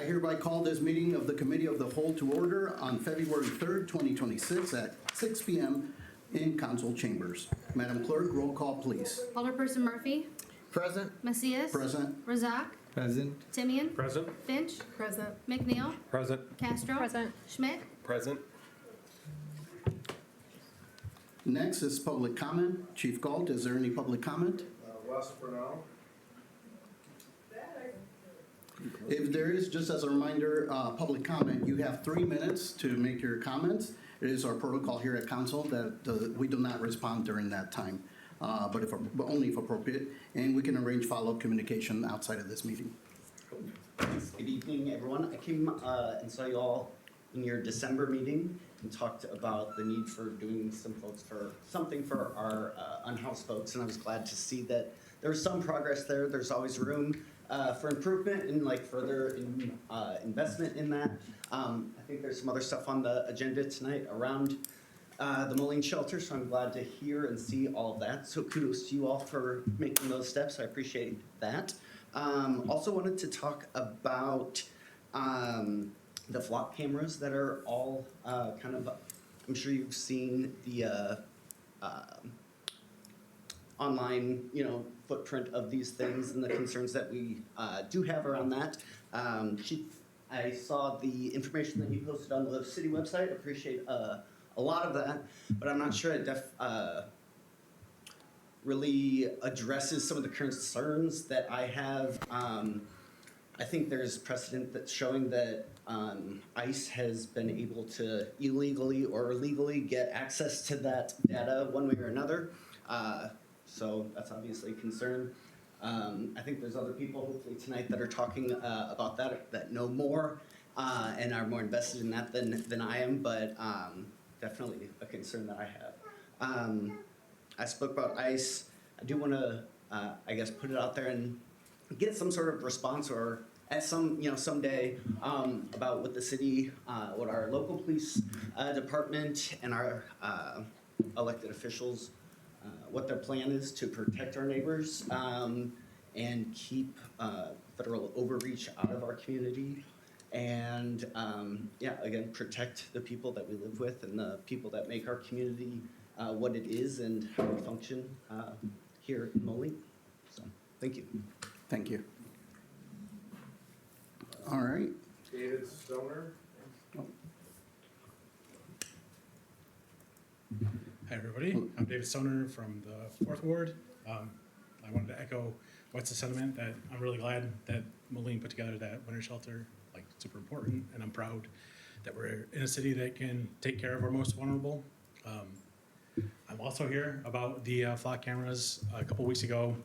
I hereby call this meeting of the Committee of the Whole to order on February 3rd, 2026 at 6 p.m. in council chambers. Madam Clerk, roll call, please. Alderperson Murphy. Present. Macias. Present. Razak. Present. Timian. Present. Finch. Present. McNeil. Present. Castro. Present. Schmidt. Present. Next is public comment. Chief Galt, is there any public comment? Less for now. If there is, just as a reminder, public comment, you have 3 minutes to make your comments. It is our protocol here at council that we do not respond during that time, but only if appropriate, and we can arrange follow-up communication outside of this meeting. Good evening, everyone. I came and saw you all in your December meeting and talked about the need for doing something for our unhoused folks, and I was glad to see that there's some progress there. There's always room for improvement and further investment in that. I think there's some other stuff on the agenda tonight around the Moline shelter, so I'm glad to hear and see all of that. So kudos to you all for making those steps. I appreciate that. Also wanted to talk about the flock cameras that are all I'm sure you've seen the online, footprint of these things and the concerns that we do have around that. I saw the information that you posted on the city website. Appreciate a lot of that, but I'm not sure it really addresses some of the concerns that I have. I think there's precedent that's showing that ICE has been able to illegally or legally get access to that data one way or another. So that's obviously a concern. I think there's other people hopefully tonight that are talking about that know more and are more invested in that than I am, but definitely a concern that I have. I spoke about ICE. I do want to, put it out there and get some sort of response or at someday about what the city, what our local police department and our elected officials, what their plan is to protect our neighbors and keep federal overreach out of our community. And again, protect the people that we live with and the people that make our community what it is and how we function here in Moline. So, thank you. Thank you. All right. David Stoner. Hi, everybody. I'm David Stoner from the 4th Ward. I wanted to echo what's the sentiment that I'm really glad that Moline put together that winter shelter, super important, and I'm proud that we're in a city that can take care of our most vulnerable. I'm also here about the flock cameras. A couple weeks ago,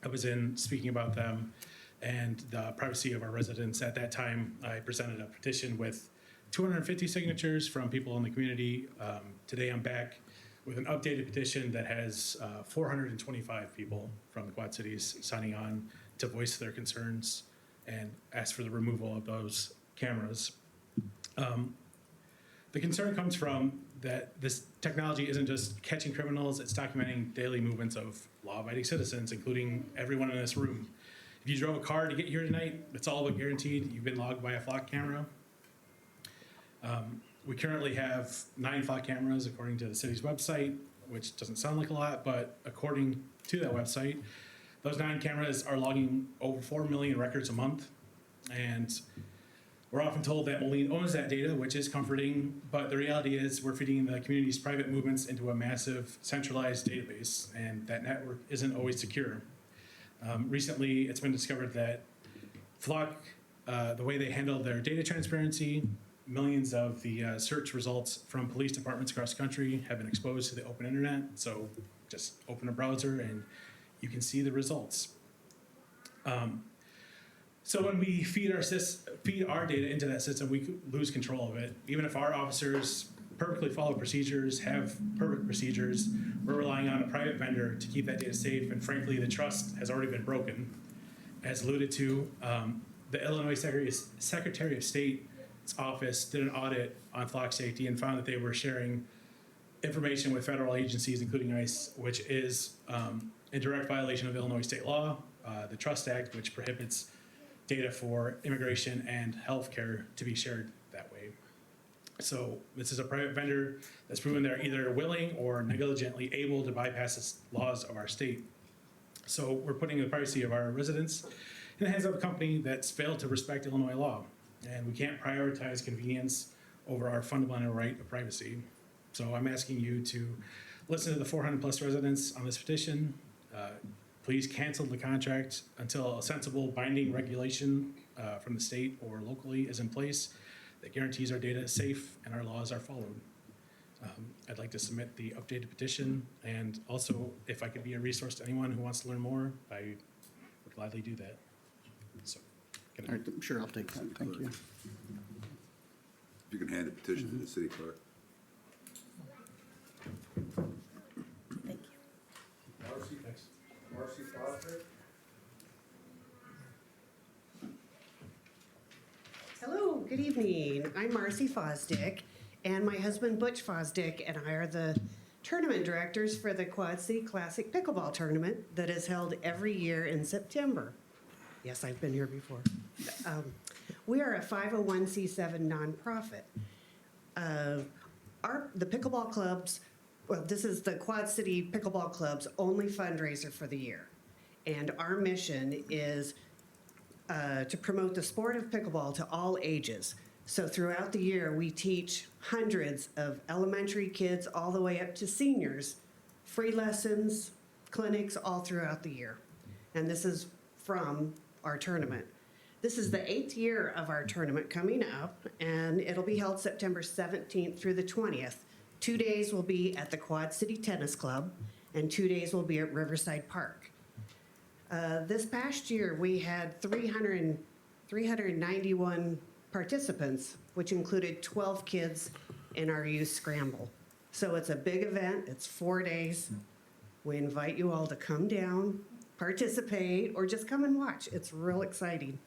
I was speaking about them and the privacy of our residents. At that time, I presented a petition with 250 signatures from people in the community. Today, I'm back with an updated petition that has 425 people from the Quad Cities signing on to voice their concerns and ask for the removal of those cameras. The concern comes from that this technology isn't just catching criminals, it's documenting daily movements of law-abiding citizens, including everyone in this room. If you drove a car to get here tonight, it's all but guaranteed you've been logged by a flock camera. We currently have 9 flock cameras according to the city's website, which doesn't sound like a lot, but according to that website, those 9 cameras are logging over 4 million records a month. And we're often told that Moline owns that data, which is comforting, but the reality is we're feeding the community's private movements into a massive centralized database, and that network isn't always secure. Recently, it's been discovered that Flock, the way they handle their data transparency, millions of the search results from police departments across the country have been exposed to the open internet. So just open a browser and you can see the results. So when we feed our data into that system, we lose control of it. Even if our officers perfectly follow procedures, have perfect procedures, we're relying on a private vendor to keep that data safe, and frankly, the trust has already been broken. As alluded to, the Illinois Secretary of State's office did an audit on flock safety and found that they were sharing information with federal agencies, including ICE, which is in direct violation of Illinois state law, the Trust Act, which prohibits data for immigration and healthcare to be shared that way. So this is a private vendor that's proven they're either willing or negligently able to bypass the laws of our state. So we're putting the privacy of our residents in the hands of a company that's failed to respect Illinois law. And we can't prioritize convenience over our fundamental right of privacy. So I'm asking you to listen to the 400 plus residents on this petition. Please cancel the contract until a sensible binding regulation from the state or locally is in place that guarantees our data is safe and our laws are followed. I'd like to submit the updated petition, and also if I could be a resource to anyone who wants to learn more, I would gladly do that. So, can I- All right, sure, I'll take that, thank you. If you can hand the petition to the city clerk. Thank you. Marcy Foster. Hello, good evening. I'm Marcy Fosdick, and my husband Butch Fosdick and I are the tournament directors for the Quad City Classic Pickleball Tournament that is held every year in September. Yes, I've been here before. We are a 501c7 nonprofit. The pickleball clubs, well, this is the Quad City Pickleball Club's only fundraiser for the year. And our mission is to promote the sport of pickleball to all ages. So throughout the year, we teach hundreds of elementary kids all the way up to seniors, free lessons, clinics all throughout the year. And this is from our tournament. This is the 8th year of our tournament coming up, and it'll be held September 17th through the 20th. 2 days will be at the Quad City Tennis Club, and 2 days will be at Riverside Park. This past year, we had 391 participants, which included 12 kids in our youth scramble. So it's a big event, it's 4 days. We invite you all to come down, participate, or just come and watch. It's real exciting.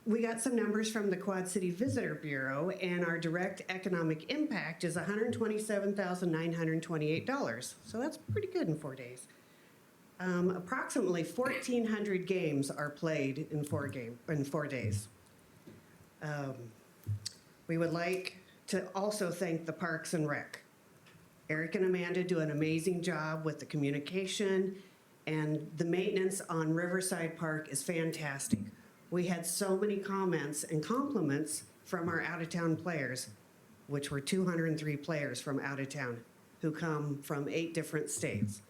We got some numbers from the Quad City Visitor Bureau, and our direct economic impact is $127,928. So that's pretty good in 4 days. Approximately 1,400 games are played in 4 days. We would like to also thank the Parks and Rec. Eric and Amanda do an amazing job with the communication, and the maintenance on Riverside Park is fantastic. We had so many comments and compliments from our out-of-town players, which were 203 players from out of town who come from 8 different states.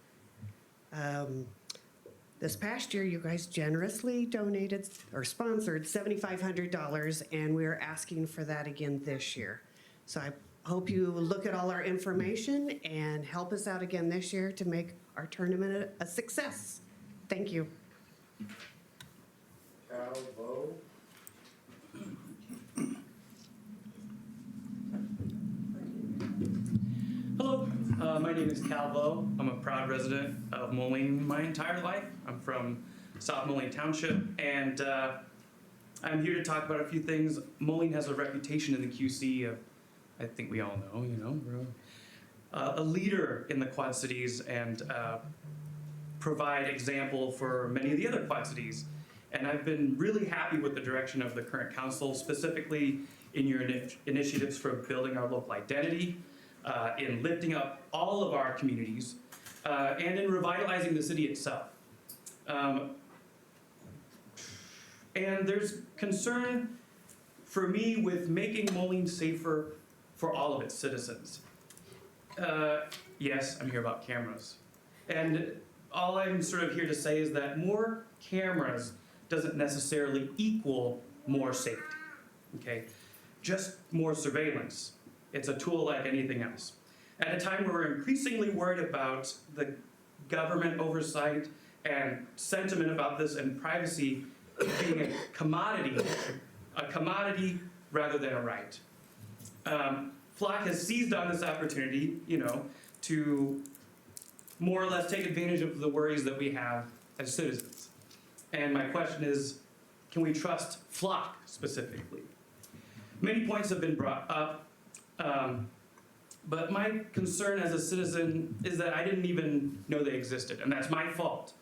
This past year, you guys generously donated or sponsored $7,500, and we're asking for that again this year. So I hope you look at all our information and help us out again this year to make our tournament a success. Thank you. Cal Bowe. Hello, my name is Cal Bowe. I'm a proud resident of Moline my entire life. I'm from South Moline Township, and I'm here to talk about a few things. Moline has a reputation in the QC of, I think we all know, we're a leader in the Quad Cities and provide example for many of the other Quad Cities. And I've been really happy with the direction of the current council, specifically in your initiatives for building our local identity, in lifting up all of our communities, and in revitalizing the city itself. And there's concern for me with making Moline safer for all of its citizens. Yes, I'm here about cameras. And all I'm sort of here to say is that more cameras doesn't necessarily equal more safety, okay? Just more surveillance. It's a tool like anything else. At a time where we're increasingly worried about the government oversight and sentiment about this and privacy being a commodity rather than a right. Flock has seized on this opportunity, to more or less take advantage of the worries that we have as citizens. And my question is, can we trust Flock specifically? Many points have been brought up, but my concern as a citizen is that I didn't even know they existed, and that's my fault.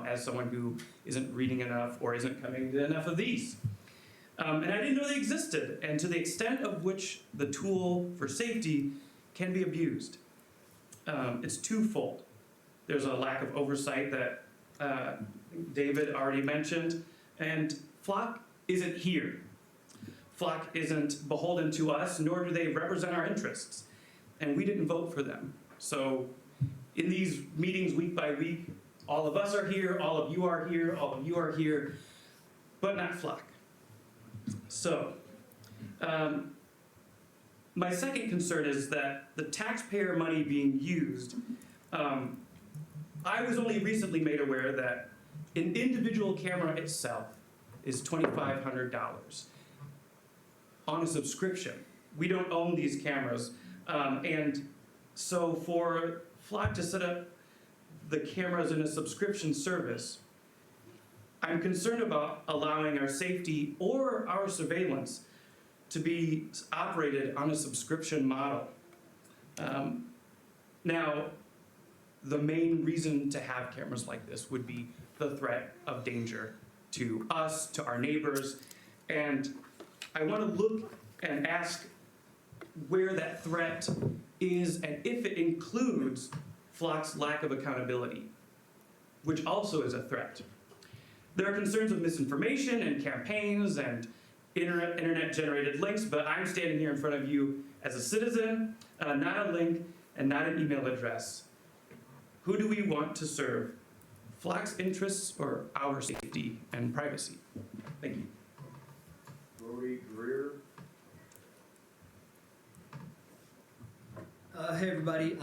as someone who isn't reading enough or isn't coming to enough of these. And I didn't know they existed, and to the extent of which the tool for safety can be abused. It's twofold. There's a lack of oversight that David already mentioned, and Flock isn't here. Flock isn't beholden to us, nor do they represent our interests, and we didn't vote for them. So in these meetings week by week, all of us are here, all of you are here, all of you are here, but not Flock. So, my second concern is that the taxpayer money being used, I was only recently made aware that an individual camera itself is $2,500 on a subscription. We don't own these cameras. And so for Flock to set up the cameras in a subscription service, I'm concerned about allowing our safety or our surveillance to be operated on a subscription model. Now, the main reason to have cameras like this would be the threat of danger to us, to our neighbors, and I want to look and ask where that threat is and if it includes Flock's lack of accountability, which also is a threat. There are concerns of misinformation and campaigns and internet-generated links, but I'm standing here in front of you as a citizen, not a link and not an email address. Who do we want to serve? Flock's interests or our safety and privacy? Thank you. Brody Greer. Hey everybody,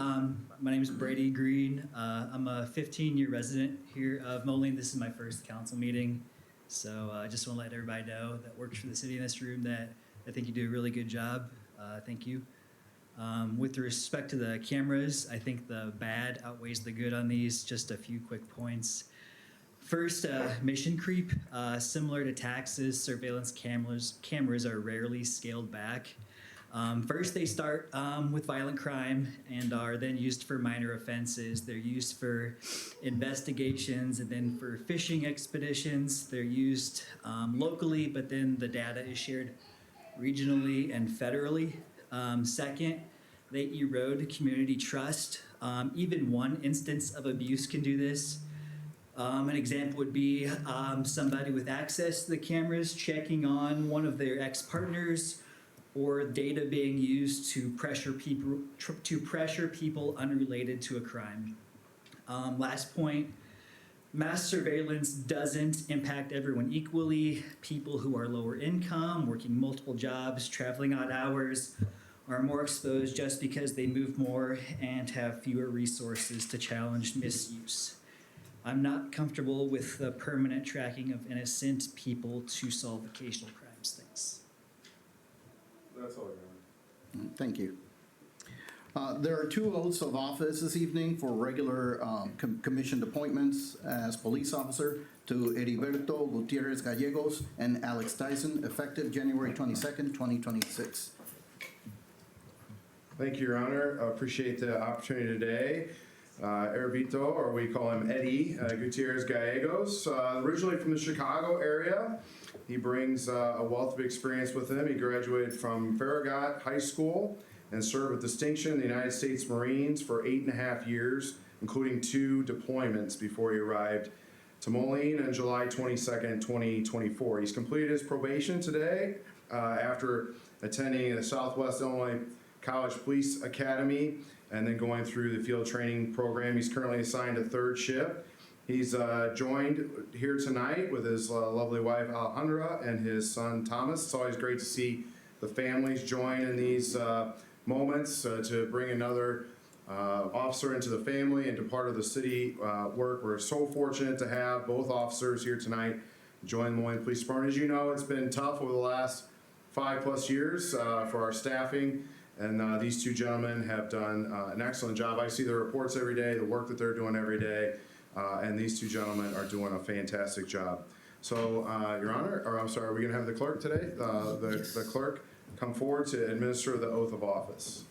my name is Brady Green. I'm a 15-year resident here of Moline. This is my first council meeting. So I just want to let everybody know that works for the city in this room that I think you do a really good job. Thank you. With respect to the cameras, I think the bad outweighs the good on these. Just a few quick points. First, mission creep. Similar to taxes, surveillance cameras are rarely scaled back. First, they start with violent crime and are then used for minor offenses. They're used for investigations and then for fishing expeditions. They're used locally, but then the data is shared regionally and federally. Second, they erode community trust. Even one instance of abuse can do this. An example would be somebody with access to the cameras checking on one of their ex-partners, or data being used to pressure people unrelated to a crime. Last point, mass surveillance doesn't impact everyone equally. People who are lower income, working multiple jobs, traveling odd hours, are more exposed just because they move more and have fewer resources to challenge misuse. I'm not comfortable with the permanent tracking of innocent people to solve occasional crimes. Thanks. That's all I got. Thank you. There are 2 oaths of office this evening for regular commissioned appointments as police officer to Heriberto Gutierrez Gallegos and Alex Tyson, effective January 22nd, 2026. Thank you, Your Honor. I appreciate the opportunity today. Heriberto, or we call him Eddie Gutierrez Gallegos, originally from the Chicago area. He brings a wealth of experience with him. He graduated from Farragut High School and served with distinction in the United States Marines for 8.5 years, including 2 deployments before he arrived to Moline on July 22nd, 2024. He's completed his probation today after attending the Southwest Illinois College Police Academy and then going through the field training program. He's currently assigned to 3rd shift. He's joined here tonight with his lovely wife Alejandra and his son Thomas. It's always great to see the families join in these moments to bring another officer into the family and to part of the city work. We're so fortunate to have both officers here tonight join the Moline Police Department. As you know, it's been tough over the last 5+ years for our staffing, and these 2 gentlemen have done an excellent job. I see their reports every day, the work that they're doing every day, and these 2 gentlemen are doing a fantastic job. So, Your Honor, or I'm sorry, are we going to have the clerk today? The clerk come forward to administer the oath of office.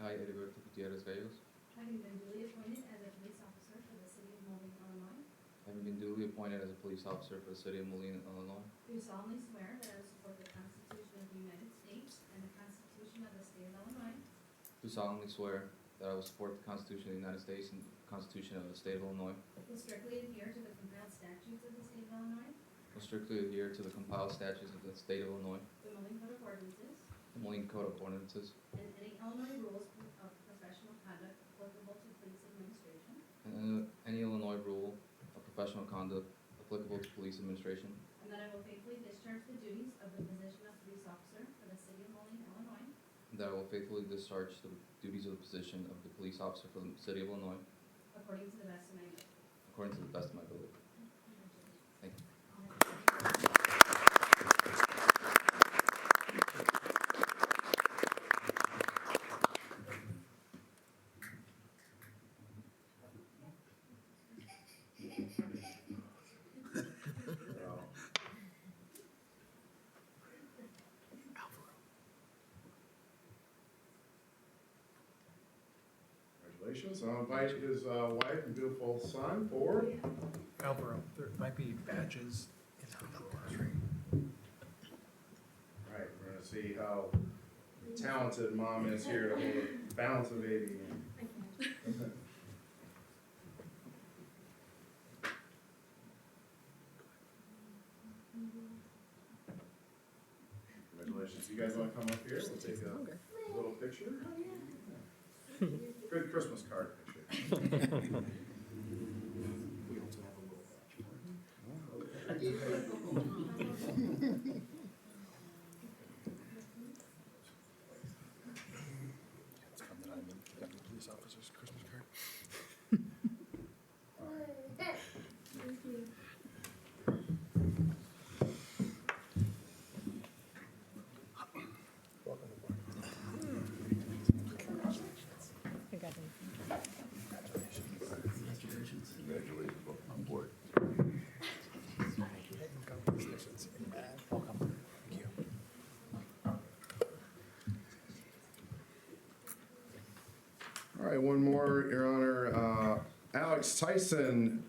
I, Heriberto Gutierrez Gallegos, Having been duly appointed as a police officer for the city of Moline, Illinois, having been duly appointed as a police officer for the city of Moline, Illinois, do solemnly swear that I will support the Constitution of the United States and the Constitution of the state of Illinois, do solemnly swear that I will support the Constitution of the United States and the Constitution of the state of Illinois, will strictly adhere to the compiled statutes of the state of Illinois, will strictly adhere to the compiled statutes of the state of Illinois, the Moline Code of Ordinances, the Moline Code of Ordinances, and any Illinois rules of professional conduct applicable to police administration, and any Illinois rule of professional conduct applicable to police administration, and that I will faithfully discharge the duties of the position of police officer for the city of Moline, Illinois, and that I will faithfully discharge the duties of the position of the police officer for the city of Illinois according to the best of my ability. according to the best of my ability. Thank you. Congratulations. I'll invite his wife and beautiful son forward. Alvaro, there might be badges in her drawer. All right, we're gonna see how talented mom is here to hold a balance of baby. Congratulations. You guys wanna come up here? We'll take a little picture. Good Christmas card picture. It's fun that I'm got the police officer's Christmas card. Welcome aboard. Congratulations, welcome on board. Congratulations. Welcome. Thank you. All right, one more, Your Honor. Alex Tyson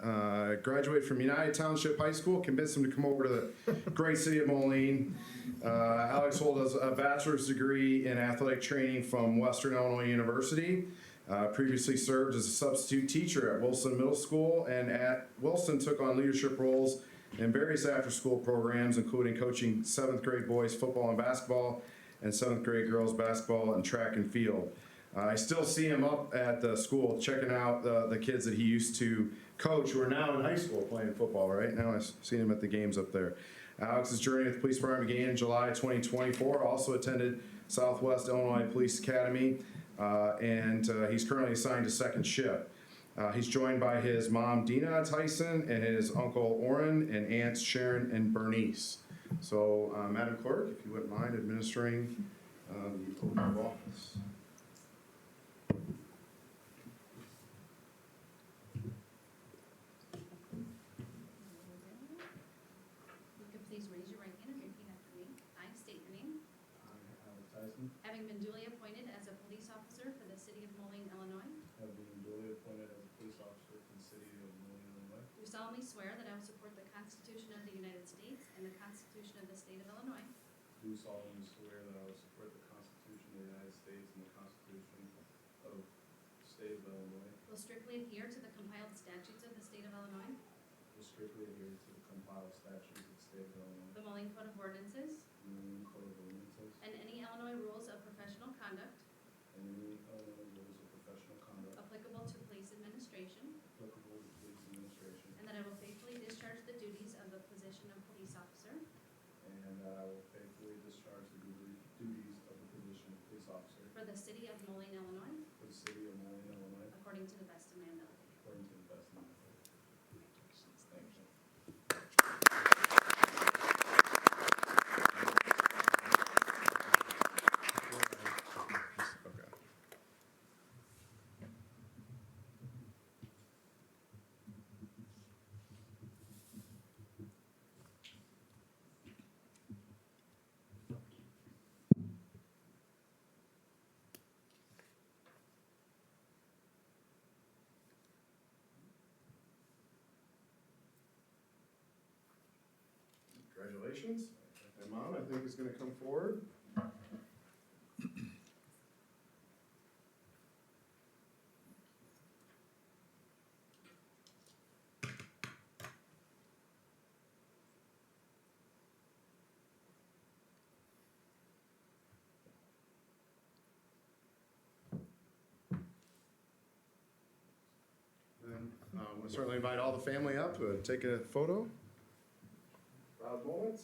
graduated from United Township High School, convinced him to come over to the great city of Moline. Alex holds a bachelor's degree in athletic training from Western Illinois University. Previously served as a substitute teacher at Wilson Middle School, and at Wilson took on leadership roles in various after-school programs, including coaching 7th grade boys football and basketball, and 7th grade girls basketball and track and field. I still see him up at the school checking out the kids that he used to coach who are now in high school playing football, right? Now I've seen him at the games up there. Alex's journey with the police department began in July 2024, also attended Southwest Illinois Police Academy, and he's currently assigned to second shift. He's joined by his mom, Dina Tyson, and his uncle, Orrin, and aunts, Sharon and Bernice. So, Madam Clerk, if you wouldn't mind administering the oath of office. You can please raise your right hand and repeat after me. I state your name. I, Alex Tyson, Having been duly appointed as a police officer for the city of Moline, Illinois, have been duly appointed as a police officer for the city of Moline, Illinois. do solemnly swear that I will support the Constitution of the United States and the Constitution of the state of Illinois, Do solemnly swear that I will support the Constitution of the United States and the Constitution of the state of Illinois. will strictly adhere to the compiled statutes of the state of Illinois, Will strictly adhere to the compiled statutes of the state of Illinois, the Moline Code of Ordinances, the Moline Code of Ordinances, and any Illinois rules of professional conduct and any Illinois rules of professional conduct applicable to police administration, applicable to police administration, and that I will faithfully discharge the duties of the position of police officer and that I will faithfully discharge the duties of the position of police officer for the city of Moline, Illinois, for the city of Moline, Illinois, according to the best of my ability. according to the best of my ability. Thank you. Congratulations. And Mom, I think, is going to come forward. And we'll certainly invite all the family up to take a photo. Proud moments.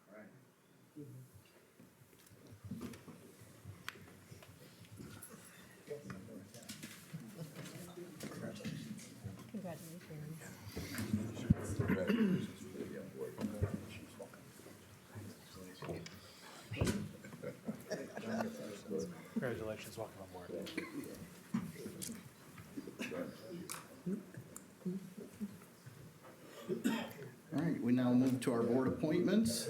All right. Congratulations. Congratulations, welcome on board. All right, we now move to our board appointments.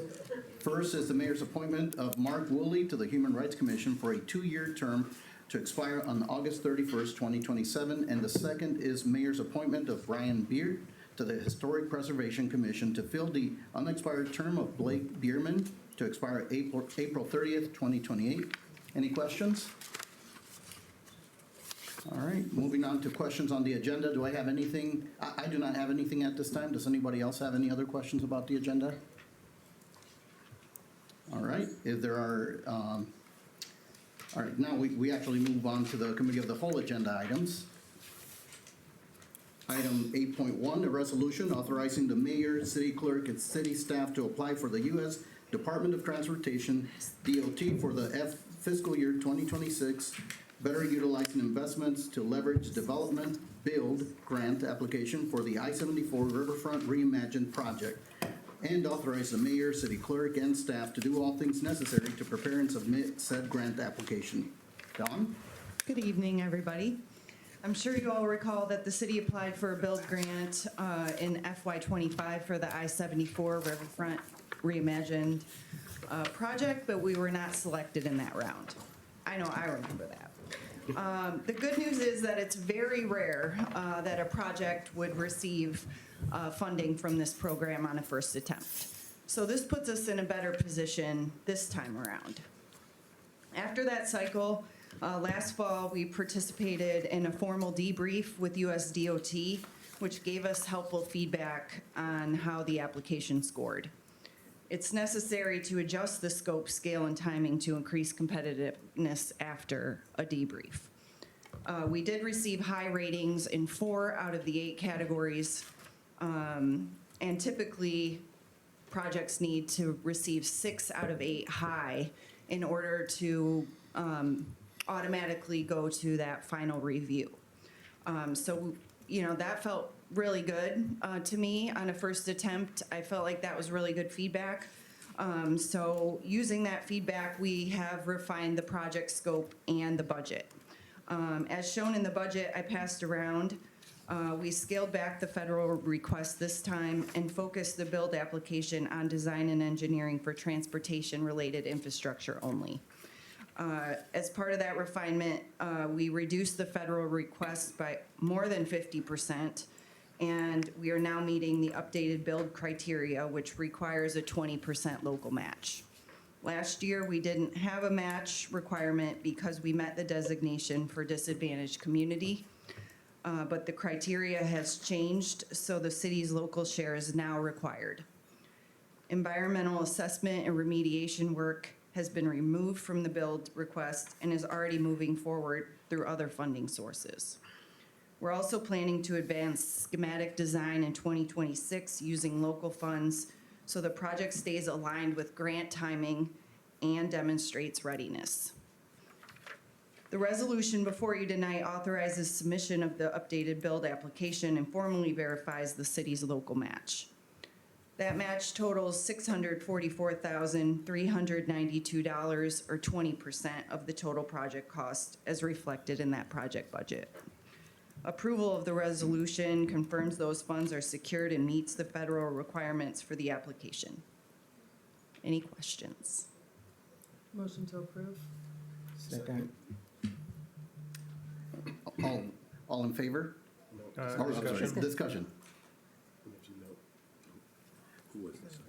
First is the mayor's appointment of Mark Woolley to the Human Rights Commission for a 2-year term to expire on August 31st, 2027. And the second is mayor's appointment of Brian Beard to the Historic Preservation Commission to fill the unexpired term of Blake Bierman to expire April 30th, 2028. Any questions? All right, moving on to questions on the agenda. Do I have anything? I do not have anything at this time. Does anybody else have any other questions about the agenda? All right, if there are, all right, now we actually move on to the committee of the whole agenda items. Item 8.1, a resolution authorizing the mayor, city clerk, and city staff to apply for the U.S. Department of Transportation, DOT, for the fiscal year 2026 Better Utilizing Investments to Leverage Development Build Grant application for the I-74 Riverfront Reimagined project, and authorize the mayor, city clerk, and staff to do all things necessary to prepare and submit said grant application. Dawn? Good evening, everybody. I'm sure you all recall that the city applied for a build grant in FY25 for the I-74 Riverfront Reimagined project, but we were not selected in that round. I know, I remember that. The good news is that it's very rare that a project would receive funding from this program on a first attempt. So this puts us in a better position this time around. After that cycle, last fall, we participated in a formal debrief with US DOT, which gave us helpful feedback on how the application scored. It's necessary to adjust the scope, scale, and timing to increase competitiveness after a debrief. We did receive high ratings in 4 out of the 8 categories, and typically projects need to receive 6 out of 8 high in order to automatically go to that final review. So, you know, that felt really good to me on a first attempt. I felt like that was really good feedback. So using that feedback, we have refined the project scope and the budget. As shown in the budget I passed around, we scaled back the federal request this time and focused the build application on design and engineering for transportation-related infrastructure only. As part of that refinement, we reduced the federal request by more than 50%, and we are now meeting the updated build criteria, which requires a 20% local match. Last year, we didn't have a match requirement because we met the designation for disadvantaged community, but the criteria has changed, so the city's local share is now required. Environmental assessment and remediation work has been removed from the build request and is already moving forward through other funding sources. We're also planning to advance schematic design in 2026 using local funds so the project stays aligned with grant timing and demonstrates readiness. The resolution before you tonight authorizes submission of the updated build application and formally verifies the city's local match. That match totals $644,392, or 20% of the total project cost as reflected in that project budget. Approval of the resolution confirms those funds are secured and meets the federal requirements for the application. Any questions? Motion to approve. Second. All in favor? Oh, I'm sorry, Discussion. discussion. Who was the second?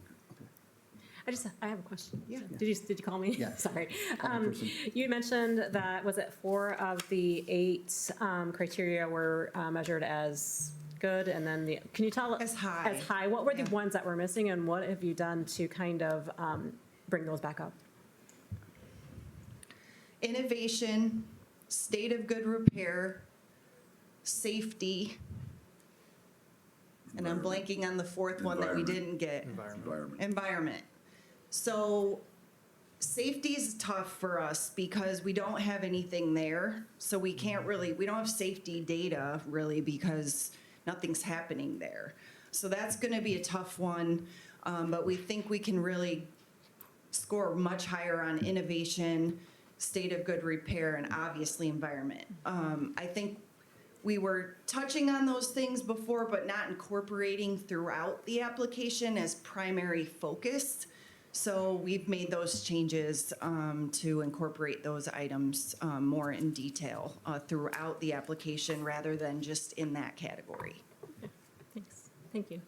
I have a question. Yeah. Did you call me? Yeah. Sorry. Alderperson. You mentioned that, was it 4 of the 8 criteria were measured as good, and then can you tell? As high. As high. What were the Yeah. ones that were missing, and what have you done to kind of bring those back up? Innovation, state of good repair, safety, and I'm blanking on the fourth one that we didn't get. Environment. Environment. So safety's tough for us because we don't have anything there. So we can't really, we don't have safety data really because nothing's happening there. So that's gonna be a tough one, but we think we can really score much higher on innovation, state of good repair, and obviously environment. I think we were touching on those things before, but not incorporating throughout the application as primary focus. So we've made those changes to incorporate those items more in detail throughout the application rather than just in that category. Thanks. Thank you.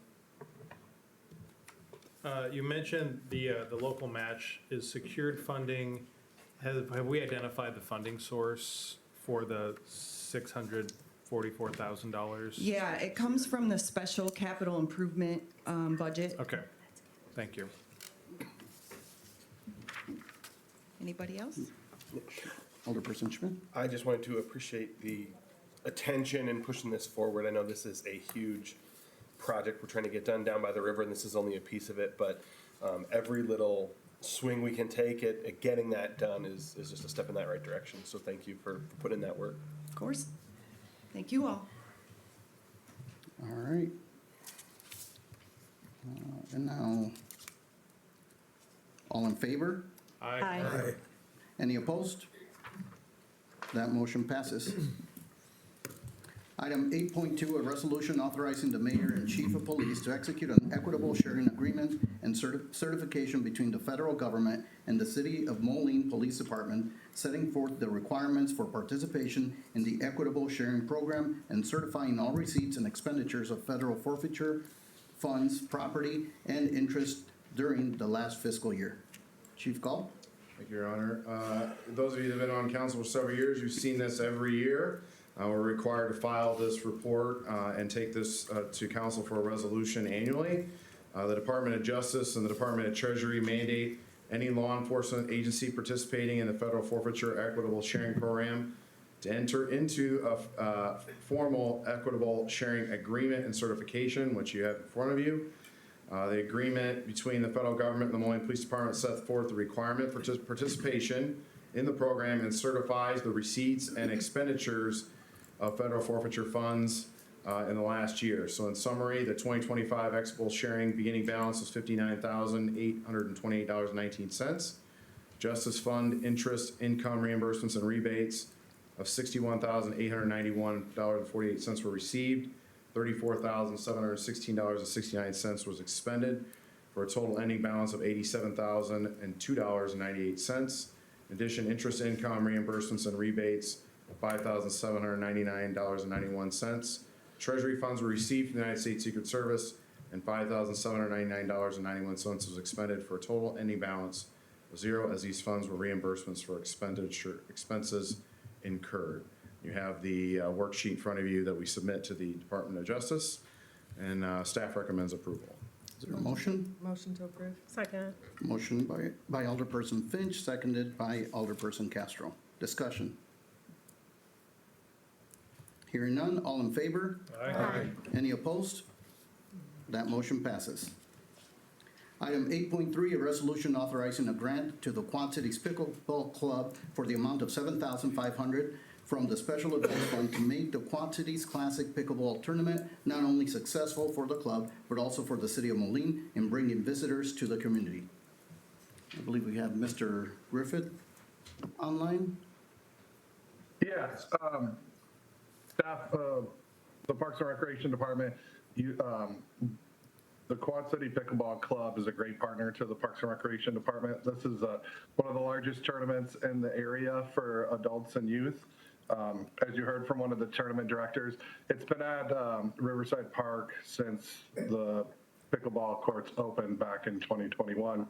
You mentioned the local match is secured funding. Have we identified the funding source for the $644,000? Yeah, it comes from the special capital improvement budget. Okay, thank you. Anybody else? Alderperson Schmidt? I just wanted to appreciate the attention in pushing this forward. I know this is a huge project we're trying to get done down by the river, and this is only a piece of it, but every little swing we can take at getting that done is just a step in that right direction. So thank you for putting in that work. Of course. Thank you all. All right. And now, all in favor? Aye. Any opposed? That motion passes. Item 8.2, a resolution authorizing the mayor and chief of police to execute an equitable sharing agreement and certification between the federal government and the City of Moline Police Department, setting forth the requirements for participation in the equitable sharing program and certifying all receipts and expenditures of federal forfeiture, funds, property, and interest during the last fiscal year. Chief Gall? Thank you, Your Honor. Those of you that have been on council for several years, you've seen this every year. We're required to file this report and take this to council for a resolution annually. The Department of Justice and the Department of Treasury mandate any law enforcement agency participating in the federal forfeiture equitable sharing program to enter into a formal equitable sharing agreement and certification, which you have in front of you. The agreement between the federal government and the Moline Police Department sets forth the requirement for participation in the program and certifies the receipts and expenditures of federal forfeiture funds in the last year. So in summary, the 2025 equitable sharing beginning balance is $59,828.19. Justice Fund interest, income, reimbursements, and rebates of $61,891.48 were received. $34,716.69 was expended for a total ending balance of $87,002.98. In addition, interest, income, reimbursements, and rebates of $5,799.91. Treasury funds were received from the United States Secret Service, and $5,799.91 was expended for a total ending balance of $0, as these funds were reimbursements for expenses incurred. You have the worksheet in front of you that we submit to the Department of Justice, and staff recommends approval. Is there a motion? Motion to approve. Second. Motion by Alderperson Finch, seconded by Alderperson Castro. Discussion. Hearing none, all in favor? Aye. Any opposed? That motion passes. Item 8.3, a resolution authorizing a grant to the Quad Cities Pickleball Club for the amount of $7,500 from the Special Events Fund to make the Quad Cities Classic Pickleball Tournament not only successful for the club, but also for the city of Moline in bringing visitors to the community. I believe we have Mr. Griffith online. Yes, staff the Parks and Recreation Department, the Quad City Pickleball Club is a great partner to the Parks and Recreation Department. This is one of the largest tournaments in the area for adults and youth. As you heard from one of the tournament directors, it's been at Riverside Park since the pickleball courts opened back in 2021.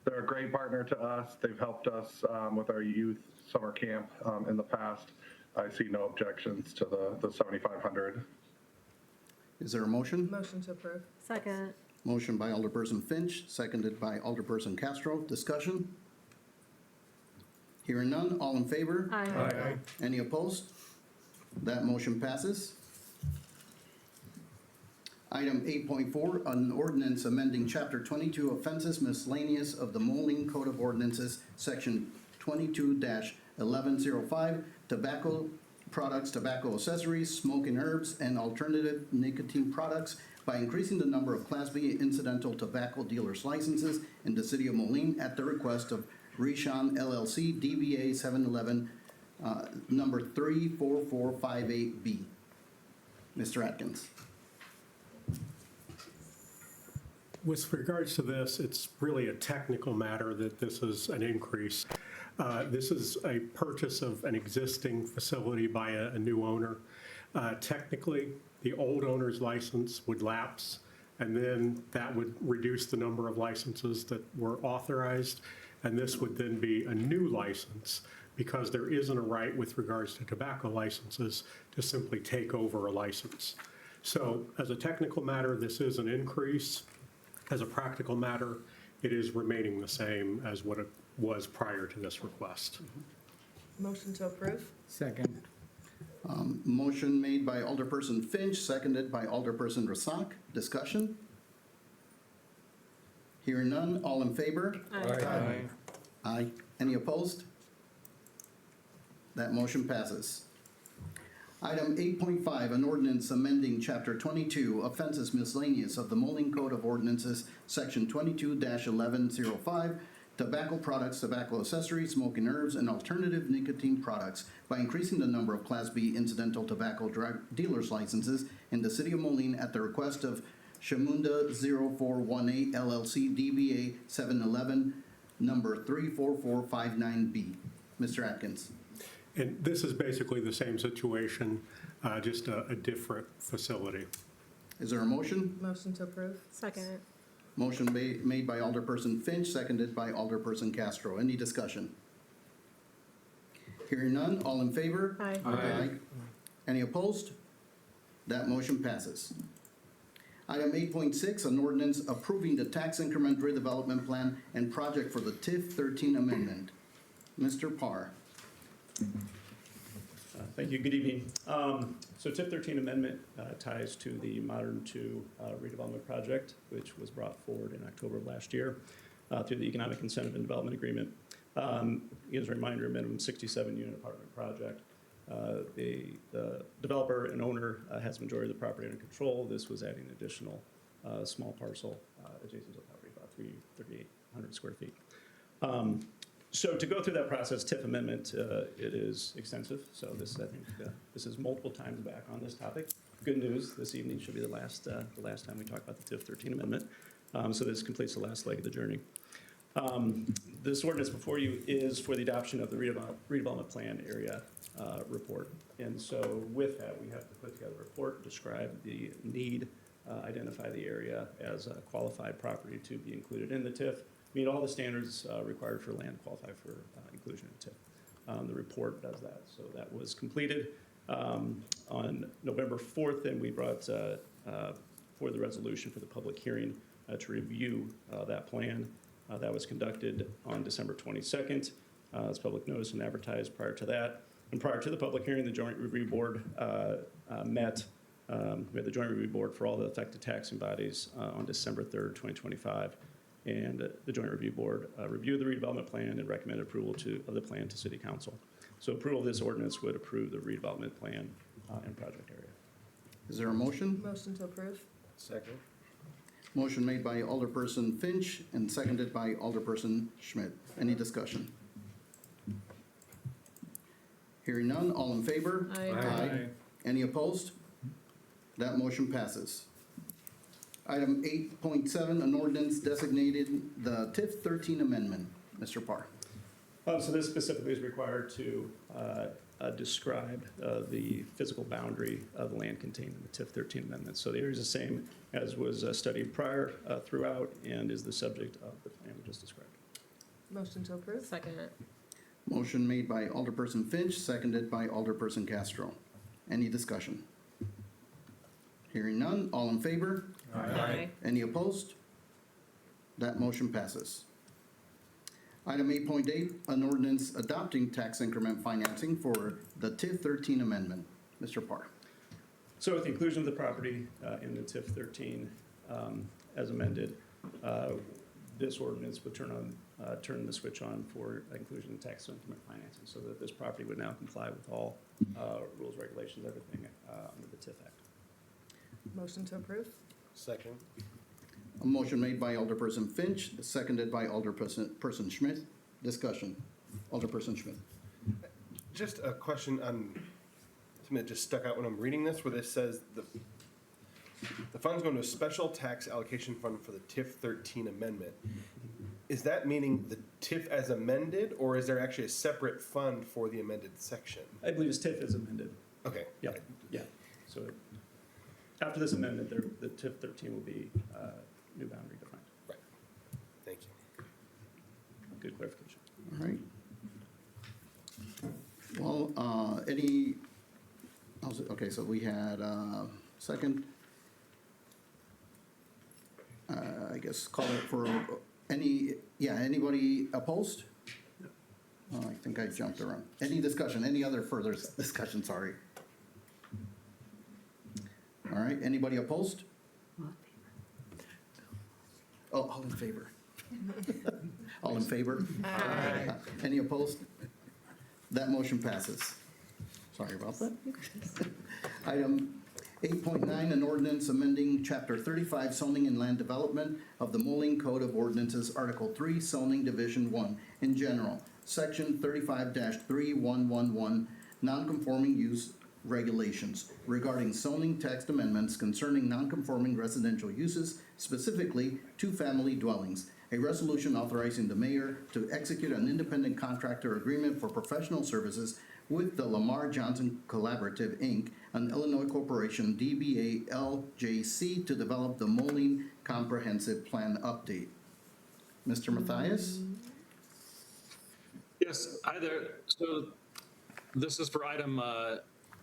They're a great partner to us. They've helped us with our youth summer camp in the past. I see no objections to the 7,500. Is there a motion? Motion to approve. Second. Motion by Alderperson Finch, seconded by Alderperson Castro. Discussion? Hearing none, all in favor? Aye. Any opposed? That motion passes. Item 8.4, an ordinance amending Chapter 22 offenses miscellaneous of the Moline Code of Ordinances, Section 22-1105, tobacco products, tobacco accessories, smoking herbs, and alternative nicotine products by increasing the number of Class B incidental tobacco dealers licenses in the city of Moline at the request of Rishon LLC, DBA 711, number 34458B. Mr. Atkins. With regards to this, it's really a technical matter that this is an increase. This is a purchase of an existing facility by a new owner. Technically, the old owner's license would lapse, and then that would reduce the number of licenses that were authorized, and this would then be a new license because there isn't a right with regards to tobacco licenses to simply take over a license. So as a technical matter, this is an increase. As a practical matter, it is remaining the same as what it was prior to this request. Motion to approve. Second. Motion made by Alderperson Finch, seconded by Alderperson Rasak. Discussion? Hearing none, all in favor? Aye. Aye. Any opposed? That motion passes. Item 8.5, an ordinance amending Chapter 22, offenses miscellaneous of the Moline Code of Ordinances, Section 22-1105, tobacco products, tobacco accessories, smoking herbs, and alternative nicotine products by increasing the number of Class B incidental tobacco drug dealers licenses in the city of Moline at the request of Shamunda 0418 LLC, DBA 711, number 34459B. Mr. Atkins. And this is basically the same situation, just a different facility. Is there a motion? Motion to approve. Second. Motion made by Alderperson Finch, seconded by Alderperson Castro. Any discussion? Hearing none, all in favor? Aye. Aye. Any opposed? That motion passes. Item 8.6, an ordinance approving the tax increment redevelopment plan and project for the TIF 13 amendment. Mr. Parr. Thank you. Good evening. So TIF 13 amendment ties to the Modern 2 redevelopment project, which was brought forward in October of last year through the Economic Incentive and Development Agreement. As a reminder, a minimum 67-unit apartment project. The developer and owner has the majority of the property under control. This was adding an additional small parcel adjacent to the property, about 3,800 square feet. So to go through that process, TIF amendment, it is extensive. So this, I think, this is multiple times back on this topic. Good news, this evening should be the last time we talk about the TIF 13 amendment. So this completes the last leg of the journey. This ordinance before you is for the adoption of the redevelopment plan area report. And so with that, we have to put together a report, describe the need, identify the area as a qualified property to be included in the TIF, meet all the standards required for land qualify for inclusion in TIF. The report does that. So that was completed on November 4th, and we brought for the resolution for the public hearing to review that plan. That was conducted on December 22nd. As public notice and advertised prior to that. And prior to the public hearing, the Joint Review Board met. We had the Joint Review Board for all the affected taxing bodies on December 3rd, 2025. And the Joint Review Board reviewed the redevelopment plan and recommended approval of the plan to City Council. So approval of this ordinance would approve the redevelopment plan and project area. Is there a motion? Motion to approve. Second. Motion made by Alderperson Finch and seconded by Alderperson Schmidt. Any discussion? Hearing none, all in favor? Aye. Any opposed? That motion passes. Item 8.7, an ordinance designated the TIF 13 amendment. Mr. Parr. So this specifically is required to describe the physical boundary of the land contained in the TIF 13 amendment. So the area is the same as was studied prior throughout and is the subject of the plan we just described. Motion to approve? Second. Motion made by Alderperson Finch, seconded by Alderperson Castro. Any discussion? Hearing none, all in favor? Aye. Any opposed? That motion passes. Item 8.8, an ordinance adopting tax increment financing for the TIF 13 amendment. Mr. Parr. So with the inclusion of the property in the TIF 13 as amended, this ordinance would turn the switch on for inclusion of tax increment financing so that this property would now comply with all rules, regulations, everything under the TIF Act. Motion to approve? Second. A motion made by Alderperson Finch, seconded by Alderperson Schmidt. Discussion. Alderperson Schmidt. Just a question on something that just stuck out when I'm reading this, where this says the fund's going to a special tax allocation fund for the TIF 13 amendment. Is that meaning the TIF as amended, or is there actually a separate fund for the amended section? I believe it's TIF as amended. Okay. Yeah, yeah. So after this amendment, the TIF 13 will be new boundary defined. Right. Thank you. Good clarification. All right. Well, okay, so we had second. I guess call it for anybody opposed? Oh, I think I jumped around. Any discussion, any other further discussion, sorry. All right, anybody opposed? Oh, all in favor. All in favor? Aye. Any opposed? That motion passes. Sorry about that. Item 8.9, an ordinance amending Chapter 35 Zoning and Land Development of the Moline Code of Ordinances, Article 3, Zoning Division 1, in general, Section 35-3111, Nonconforming Use Regulations, regarding zoning text amendments concerning nonconforming residential uses, specifically two-family dwellings. A resolution authorizing the mayor to execute an independent contractor agreement for professional services with the Lamar Johnson Collaborative, Inc., an Illinois corporation, DBA LJC, to develop the Moline Comprehensive Plan Update. Mr. Matthias? Yes, hi there. So this is for item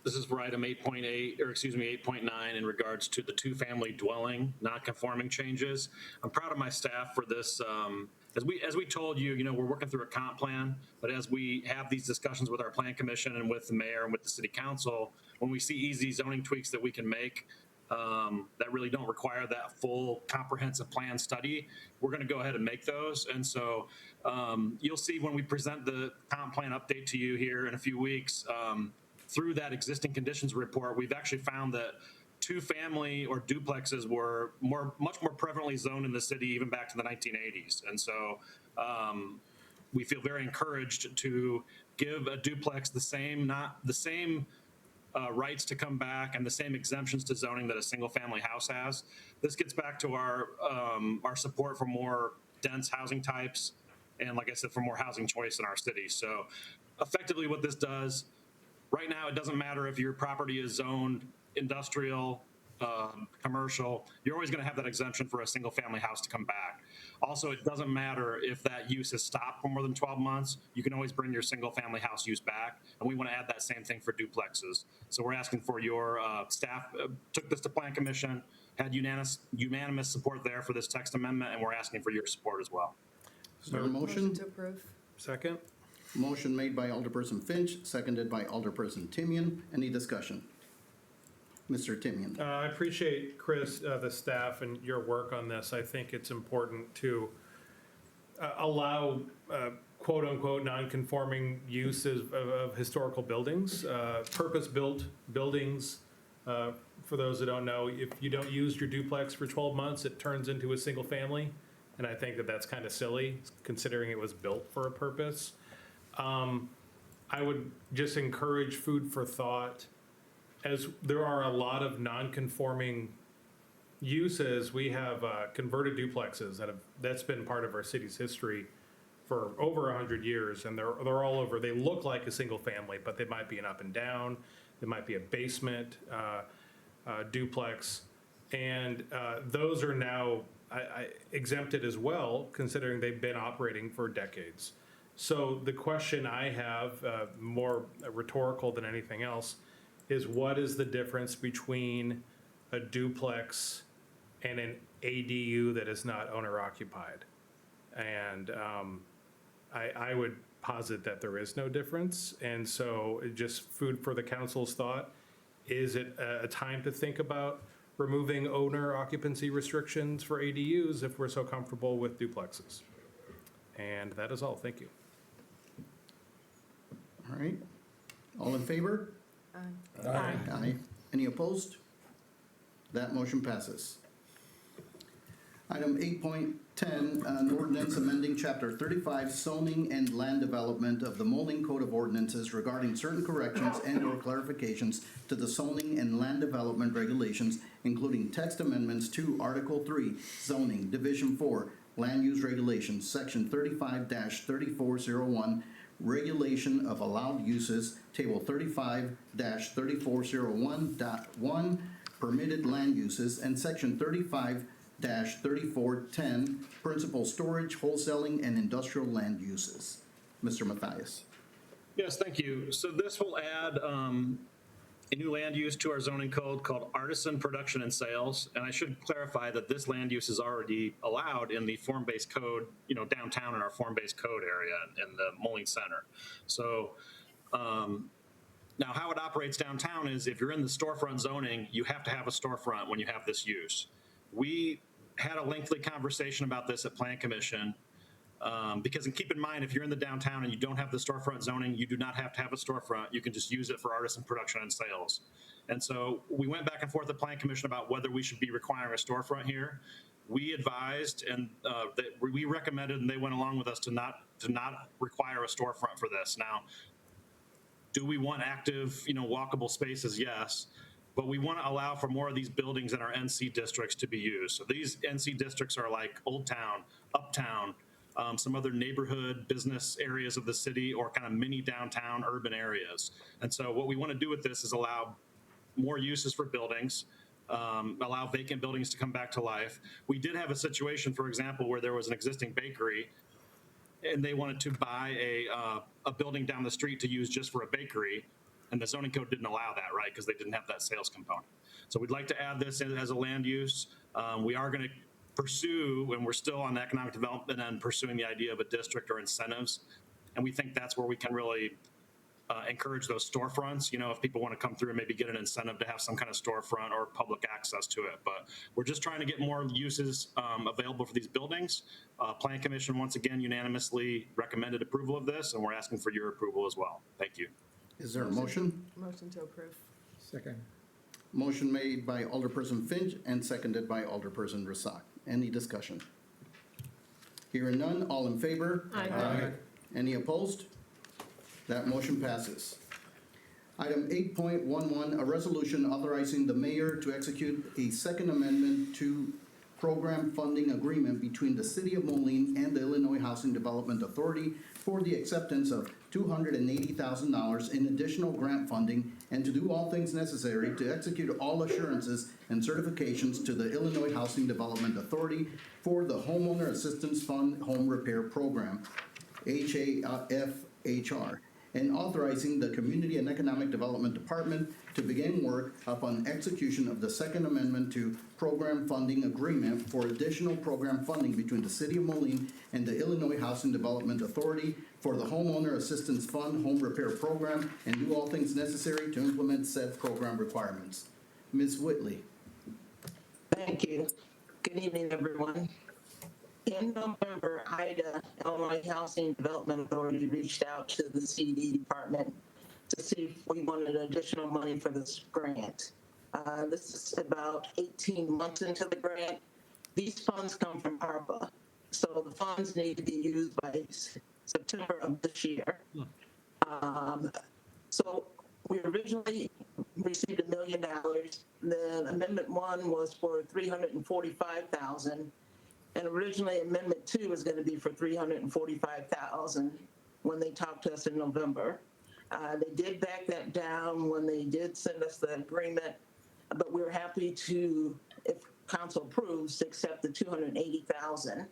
8.8, or excuse me, 8.9 in regards to the two-family dwelling non-conforming changes. I'm proud of my staff for this. As we told you, we're working through a comp plan, but as we have these discussions with our plan commission and with the mayor and with the city council, when we see easy zoning tweaks that we can make that really don't require that full comprehensive plan study, we're going to go ahead and make those. And so you'll see when we present the comp plan update to you here in a few weeks, through that existing conditions report, we've actually found that two-family or duplexes were much more prevalently zoned in the city even back to the 1980s. And so we feel very encouraged to give a duplex the same rights to come back and the same exemptions to zoning that a single-family house has. This gets back to our support for more dense housing types and, like I said, for more housing choice in our city. So effectively what this does, right now, it doesn't matter if your property is zoned industrial, commercial, you're always going to have that exemption for a single family house to come back. Also, it doesn't matter if that use has stopped for more than 12 months, you can always bring your single family house use back. And we want to add that same thing for duplexes. So we're asking for your staff, took this to Plan Commission, had unanimous support there for this text amendment, and we're asking for your support as well. Is there a motion? To approve? Second. Motion made by Alderperson Finch, seconded by Alderperson Timian. Any discussion? Mr. Timian. I appreciate, Chris, the staff and your work on this. I think it's important to allow quote-unquote non-conforming uses of historical buildings, purpose-built buildings. For those that don't know, if you don't use your duplex for 12 months, it turns into a single family. And I think that that's kind of silly, considering it was built for a purpose. I would just encourage food for thought as there are a lot of non-conforming uses, we have converted duplexes that's been part of our city's history for over 100 years, and they're all over. They look like a single family, but they might be an up and down, they might be a basement duplex, and those are now exempted as well, considering they've been operating for decades. So the question I have, more rhetorical than anything else, is what is the difference between a duplex and an ADU that is not owner occupied? And I would posit that there is no difference. And so just food for the council's thought. Is it a time to think about removing owner occupancy restrictions for ADUs if we're so comfortable with duplexes? And that is all. Thank you. All right. All in favor? Aye. Aye. Any opposed? That motion passes. Item 8.10, an ordinance amending Chapter 35 zoning and land development of the Moline Code of Ordinances regarding certain corrections and/or clarifications to the zoning and land development regulations, including text amendments to Article 3, zoning, Division 4, land use regulations, Section 35-3401, regulation of allowed uses, Table 35-3401.1, permitted land uses, and Section 35-3410, principal storage, wholesaling, and industrial land uses. Mr. Matthias. Yes, thank you. So this will add a new land use to our zoning code called artisan production and sales. And I should clarify that this land use is already allowed in the form-based code, downtown in our form-based code area in the Moline Center. So now how it operates downtown is if you're in the storefront zoning, you have to have a storefront when you have this use. We had a lengthy conversation about this at Plan Commission because, and keep in mind, if you're in the downtown and you don't have the storefront zoning, you do not have to have a storefront. You can just use it for artisan production and sales. And so we went back and forth at Plan Commission about whether we should be requiring a storefront here. We advised and that we recommended, and they went along with us to not require a storefront for this. Now, do we want active, walkable spaces? Yes. But we want to allow for more of these buildings in our NC districts to be used. So these NC districts are like Old Town, Uptown, some other neighborhood business areas of the city, or kind of mini downtown urban areas. And so what we want to do with this is allow more uses for buildings, allow vacant buildings to come back to life. We did have a situation, for example, where there was an existing bakery and they wanted to buy a building down the street to use just for a bakery. And the zoning code didn't allow that, right? Because they didn't have that sales component. So we'd like to add this in as a land use. We are going to pursue, and we're still on economic development and pursuing the idea of a district or incentives. And we think that's where we can really encourage those storefronts. If people want to come through and maybe get an incentive to have some kind of storefront or public access to it. But we're just trying to get more uses available for these buildings. Plan Commission, once again, unanimously recommended approval of this, and we're asking for your approval as well. Thank you. Is there a motion? Motion to approve. Second. Motion made by Alderperson Finch and seconded by Alderperson Rasak. Any discussion? Hearing none, all in favor? Aye. Any opposed? That motion passes. Item 8.11, a resolution authorizing the mayor to execute a second amendment to program funding agreement between the City of Moline and the Illinois Housing Development Authority for the acceptance of $280,000 in additional grant funding and to do all things necessary to execute all assurances and certifications to the Illinois Housing Development Authority for the Homeowner Assistance Fund Home Repair Program, HAFHR, and authorizing the Community and Economic Development Department to begin work upon execution of the Second Amendment to Program Funding Agreement for additional program funding between the City of Moline and the Illinois Housing Development Authority for the Homeowner Assistance Fund Home Repair Program and do all things necessary to implement said program requirements. Ms. Whitley. Thank you. Good evening, everyone. In November, IDA, Illinois Housing Development Authority, reached out to the CD department to see if we wanted additional money for this grant. This is about 18 months into the grant. These funds come from ARPA, so the funds need to be used by September of this year. So we originally received $1 million. Then Amendment 1 was for $345,000. And originally Amendment 2 was going to be for $345,000 when they talked to us in November. They did back that down when they did send us the agreement, but we're happy to, if council approves, to accept the $280,000.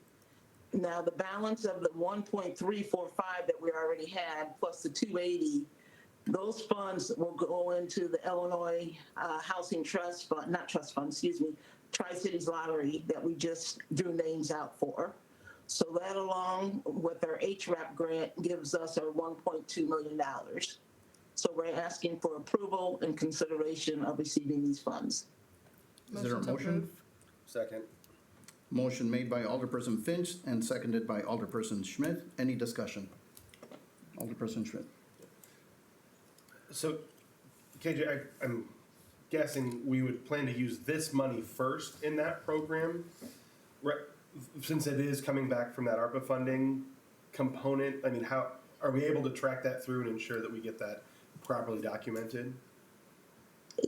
Now, the balance of the 1.345 that we already had, plus the 280, those funds will go into the Illinois Housing Trust Fund, not trust fund, excuse me, Tri-Cities Lottery that we just drew names out for. So that, along with our HRAP grant, gives us our $1.2 million. So we're asking for approval and consideration of receiving these funds. Is there a motion? Second. Motion made by Alderperson Finch and seconded by Alderperson Schmidt. Any discussion? Alderperson Schmidt. So, KJ, I'm guessing we would plan to use this money first in that program, right? Since it is coming back from that ARPA funding component. I mean, how are we able to track that through and ensure that we get that properly documented?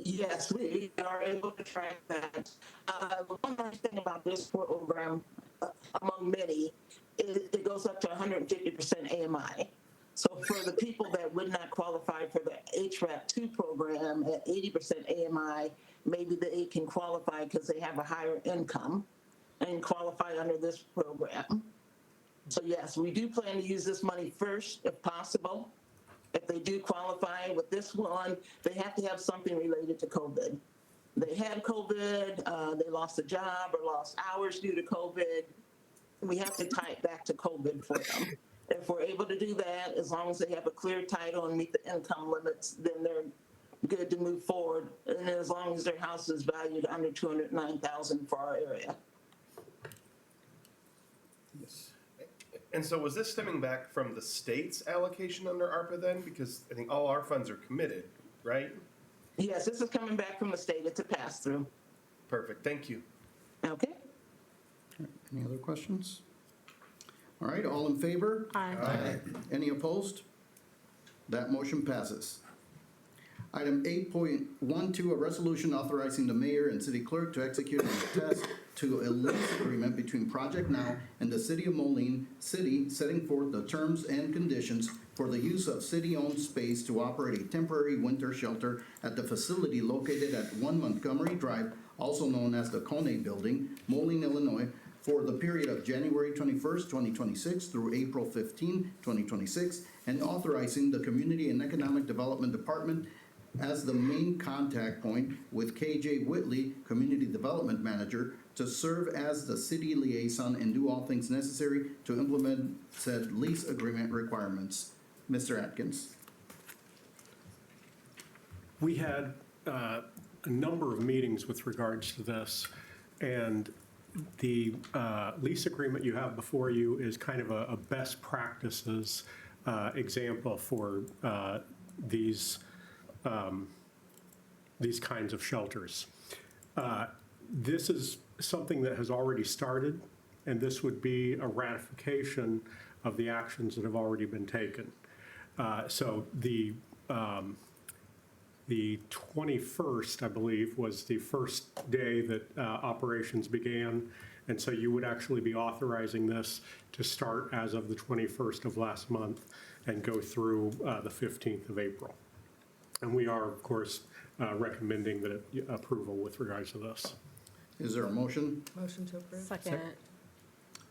Yes, we are able to track that. One nice thing about this program, among many, is it goes up to 150% AMI. So for the people that would not qualify for the HRAP 2 program at 80% AMI, maybe they can qualify because they have a higher income and qualify under this program. So yes, we do plan to use this money first if possible. If they do qualify with this one, they have to have something related to COVID. They had COVID, they lost a job or lost hours due to COVID. We have to tie it back to COVID for them. If we're able to do that, as long as they have a clear title and meet the income limits, then they're good to move forward. And as long as their house is valued under $209,000 for our area. Yes. And so was this stemming back from the state's allocation under ARPA then? Because I think all our funds are committed, right? Yes, this is coming back from the state. It's a pass-through. Perfect, thank you. Okay. Any other questions? All right, all in favor? Aye. Any opposed? That motion passes. Item 8.12, a resolution authorizing the mayor and city clerk to execute an attest to a lease agreement between Project Now and the city of Moline, city setting forth the terms and conditions for the use of city-owned space to operate a temporary winter shelter at the facility located at 1 Montgomery Drive, also known as the Kone Building, Moline, Illinois, for the period of January 21st, 2026 through April 15, 2026, and authorizing the Community and Economic Development Department as the main contact point with KJ Whitley, Community Development Manager, to serve as the city liaison and do all things necessary to implement said lease agreement requirements. Mr. Atkins. We had a number of meetings with regards to this, and the lease agreement you have before you is kind of a best practices example for these kinds of shelters. This is something that has already started, and this would be a ratification of the actions that have already been taken. So the 21st, I believe, was the first day that operations began, and so you would actually be authorizing this to start as of the 21st of last month and go through the 15th of April. And we are, of course, recommending that approval with regards to this. Is there a motion? Motion to approve. Second.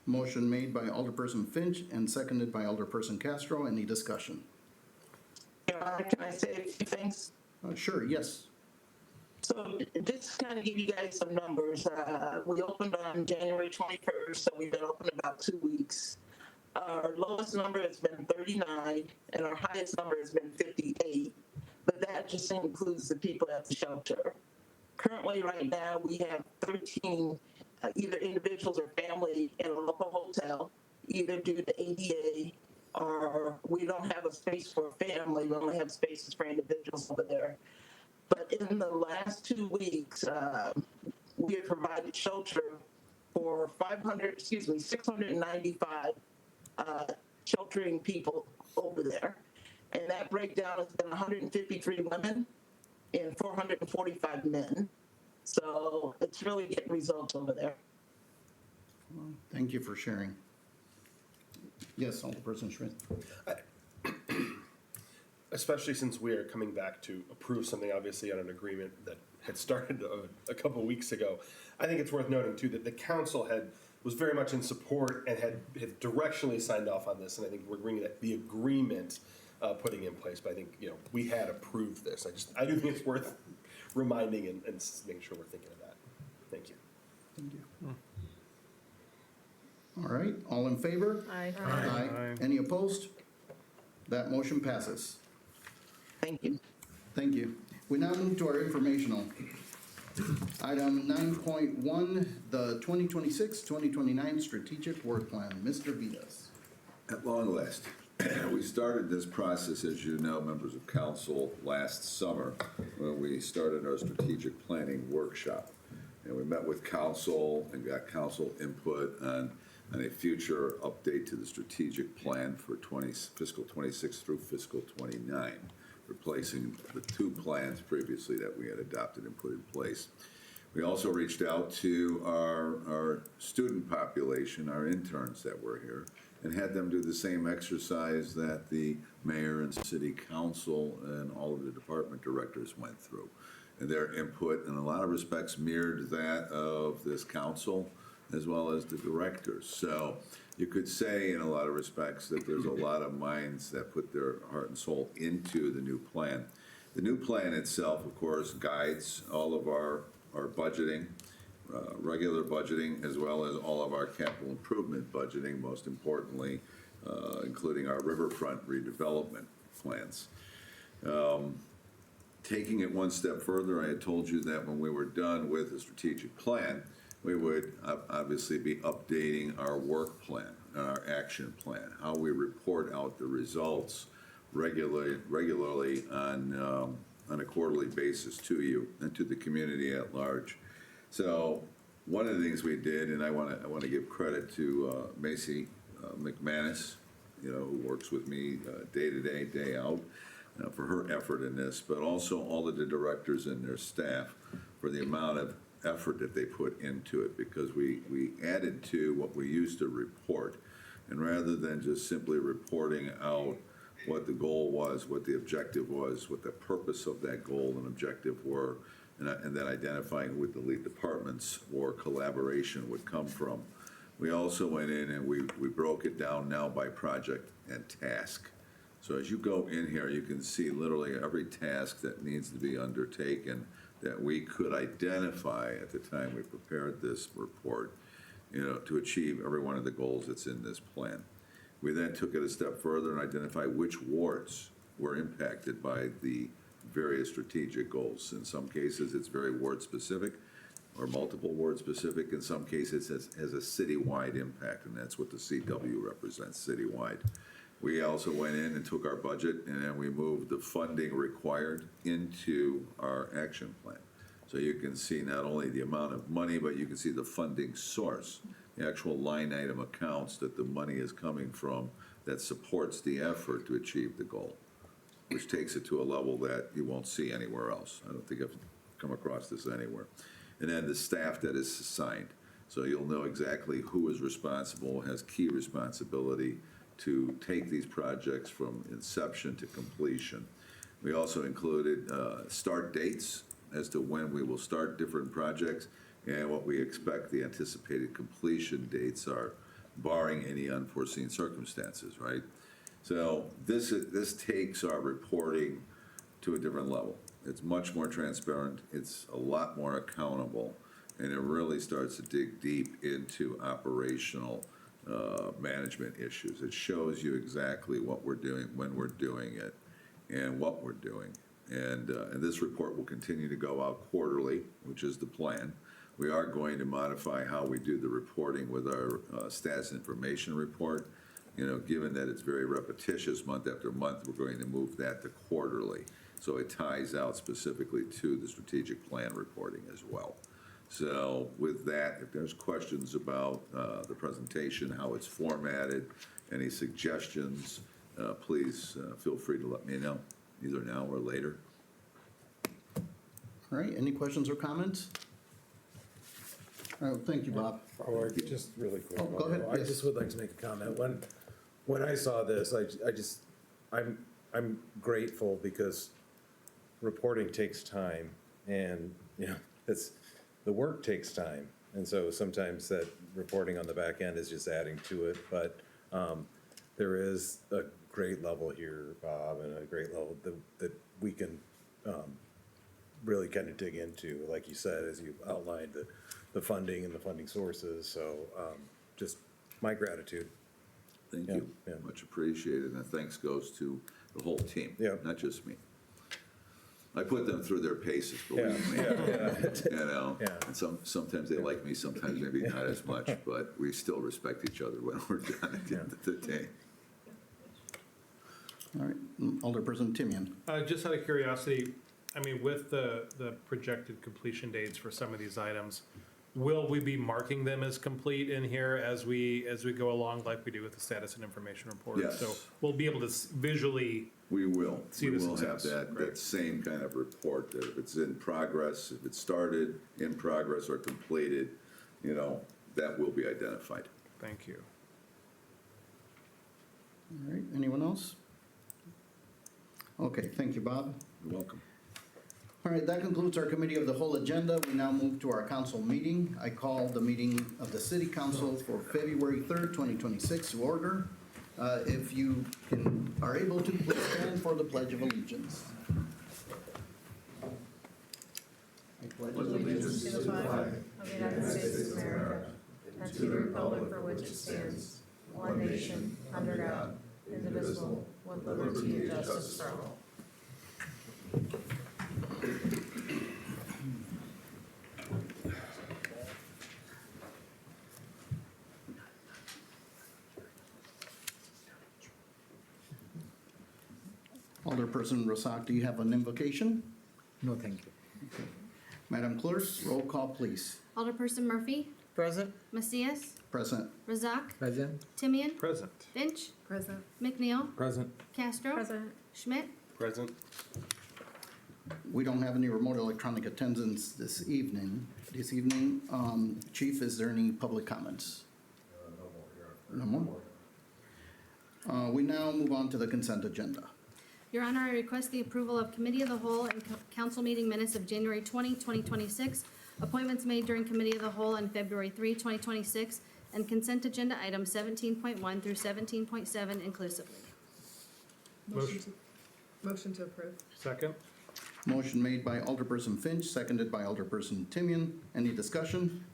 Motion made by Alderperson Finch and seconded by Alderperson Castro. Any discussion? Your Honor, can I say a few things? Sure, yes. So just kind of give you guys some numbers. We opened on January 21st, so we've been open about 2 weeks. Our lowest number has been 39, and our highest number has been 58. But that just includes the people at the shelter. Currently, right now, we have 13 either individuals or family in a local hotel, either due to ADA or we don't have a space for a family. We only have spaces for individuals over there. But in the last 2 weeks, we have provided shelter for 695 sheltering people over there. And that breakdown has been 153 women and 445 men. So it's really getting results over there. Thank you for sharing. Yes, Alderperson Schmidt. Especially since we are coming back to approve something obviously on an agreement that had started a couple of weeks ago. I think it's worth noting too that the council was very much in support and had directionally signed off on this, and I think we're bringing the agreement putting in place. But I think we had approved this. I do think it's worth reminding and making sure we're thinking of that. Thank you. Thank you. All right, all in favor? Aye. Aye. Any opposed? That motion passes. Thank you. Thank you. We now move to our informational. Item 9.1, the 2026-2029 Strategic Work Plan. Mr. Vitas. At long last, we started this process, as you know, members of council, last summer when we started our strategic planning workshop. And we met with council and got council input on a future update to the strategic plan for fiscal 26 through fiscal 29, replacing the two plans previously that we had adopted and put in place. We also reached out to our student population, our interns that were here, and had them do the same exercise that the mayor and city council and all of the department directors went through. And their input, in a lot of respects, mirrored that of this council as well as the directors. So you could say, in a lot of respects, that there's a lot of minds that put their heart and soul into the new plan. The new plan itself, of course, guides all of our budgeting, regular budgeting, as well as all of our capital improvement budgeting, most importantly, including our riverfront redevelopment plans. Taking it one step further, I had told you that when we were done with the strategic plan, we would obviously be updating our work plan, our action plan, how we report out the results regularly on a quarterly basis to you and to the community at large. So one of the things we did, and I want to give credit to Macy McManus, who works with me day to day, day out, for her effort in this, but also all of the directors and their staff for the amount of effort that they put into it, because we added to what we used to report, and rather than just simply reporting out what the goal was, what the objective was, what the purpose of that goal and objective were, and then identifying who the lead departments or collaboration would come from, we also went in and we broke it down now by project and task. So as you go in here, you can see literally every task that needs to be undertaken that we could identify at the time we prepared this report, to achieve every one of the goals that's in this plan. We then took it a step further and identified which wards were impacted by the various strategic goals. In some cases, it's very ward specific or multiple ward specific. In some cases, it has a citywide impact, and that's what the CW represents, citywide. We also went in and took our budget and then we moved the funding required into our action plan. So you can see not only the amount of money, but you can see the funding source, the actual line item accounts that the money is coming from that supports the effort to achieve the goal, which takes it to a level that you won't see anywhere else. I don't think I've come across this anywhere. And then the staff that is assigned. So you'll know exactly who is responsible, has key responsibility to take these projects from inception to completion. We also included start dates as to when we will start different projects and what we expect the anticipated completion dates are, barring any unforeseen circumstances, right? So this takes our reporting to a different level. It's much more transparent, it's a lot more accountable, and it really starts to dig deep into operational management issues. It shows you exactly what we're doing, when we're doing it, and what we're doing. And this report will continue to go out quarterly, which is the plan. We are going to modify how we do the reporting with our status information report. Given that it's very repetitious month after month, we're going to move that to quarterly. So it ties out specifically to the strategic plan reporting as well. So with that, if there's questions about the presentation, how it's formatted, any suggestions, please feel free to let me know, either now or later. All right, any questions or comments? All right, thank you, Bob. Or just really quick. Oh, go ahead, I yes. just would like to make a comment. When I saw this, I'm grateful because reporting takes time, and the work takes time, and so sometimes that reporting on the back end is just adding to it. But there is a great level here, Bob, and a great level that we can really kind of dig into, like you said, as you outlined the funding and the funding sources. So just my gratitude. Thank Yeah, you. yeah. Much appreciated, and thanks goes to the whole team, Yeah. not just me. I put them through their paces, believe me. You know, Yeah. and sometimes they like me, sometimes maybe not as much, but we still respect each other when we're done at the end of the day. All right, Alderperson Timian. Just out of curiosity, I mean, with the projected completion dates for some of these items, will we be marking them as complete in here as we go along, like we do with the status and information report? Yes. So we'll be able to visually. We will. See We the will have success. that same kind of report, that if it's in progress, if it's started, in progress, or completed, that will be identified. Thank you. All right, anyone else? Okay, thank you, Bob. You're welcome. All right, that concludes our committee of the whole agenda. We now move to our council meeting. I call the meeting of the city council for February 3rd, 2026 to order. If you are able to, please stand for the Pledge of Allegiance. I pledge Allegiance to the flag of the United States of America and to the republic for which it stands, one nation, under God, indivisible, with liberty and justice for all. Alderperson Rasak, do you have an invocation? No, thank you. Madam Clerk, roll call, please. Alderperson Murphy, Present? Macias, Present. Razak, Present. Timian, Present. Finch, Present. McNeil, Present. Castro, Schmidt, Present. We don't have any remote electronic attendance this evening. Chief, is there any public comments? No more. We now move on to the consent agenda. Your Honor, I request the approval of Committee of the Whole and Council meeting minutes of January 20, 2026, appointments made during Committee of the Whole on February 3, 2026, and consent agenda items 17.1 through 17.7 inclusively. Motion to approve. Second? Motion made by Alderperson Finch, seconded by Alderperson Timian. Any discussion?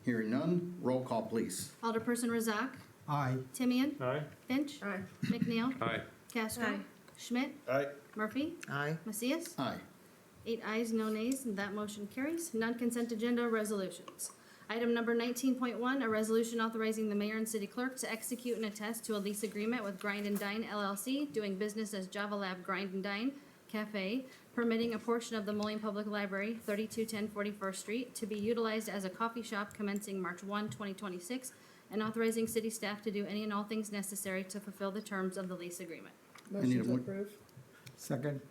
Hearing none, roll call, please. Alderperson Razak, Aye. Timian, Aye. Finch, Aye. McNeil, Aye. Castro, Aye. Schmidt, Aye. Murphy, Aye. Macias. Aye. 8 ayes, no nays, and that motion carries. Non-consent agenda resolutions. Item number 19.1, a resolution authorizing the mayor and city clerk to execute and attest to a lease agreement with Grind and Dine LLC, doing business as Java Lab Grind and Dine Cafe, permitting a portion of the Moline Public Library, 3210 41st Street, to be utilized as a coffee shop commencing March 1, 2026, and authorizing city staff to do any and all things necessary to fulfill the terms of the lease agreement. need a Motion to mo- approve. Second?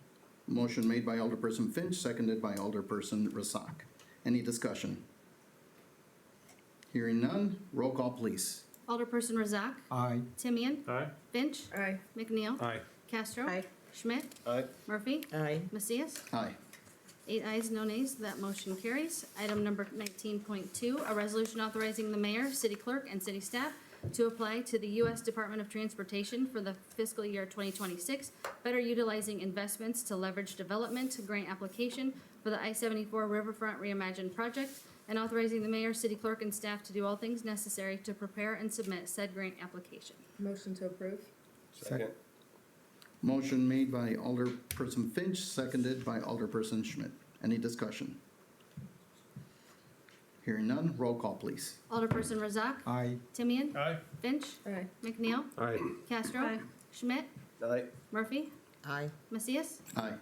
Motion made by Alderperson Finch, seconded by Alderperson Rasak. Any discussion? Hearing none, roll call, please. Alderperson Razak, Aye. Timian, Aye. Finch, Aye. McNeil, Aye. Castro, Aye. Schmidt, Aye. Murphy, Aye. Macias. Aye. 8 ayes, no nays, that motion carries. Item number 19.2, a resolution authorizing the mayor, city clerk, and city staff to apply to the U.S. Department of Transportation for the fiscal year 2026, better utilizing investments to leverage development grant application for the I-74 Riverfront Reimagined project, and authorizing the mayor, city clerk, and staff to do all things necessary to prepare and submit said grant application. Motion to approve. Second. Motion made by Alderperson Finch, seconded by Alderperson Schmidt. Any discussion? Hearing none, roll call, please. Alderperson Razak, Aye. Timian, Aye. Finch, Aye. McNeil, Aye. Castro, Aye. Schmidt, Aye. Murphy, Aye. Macias. Aye.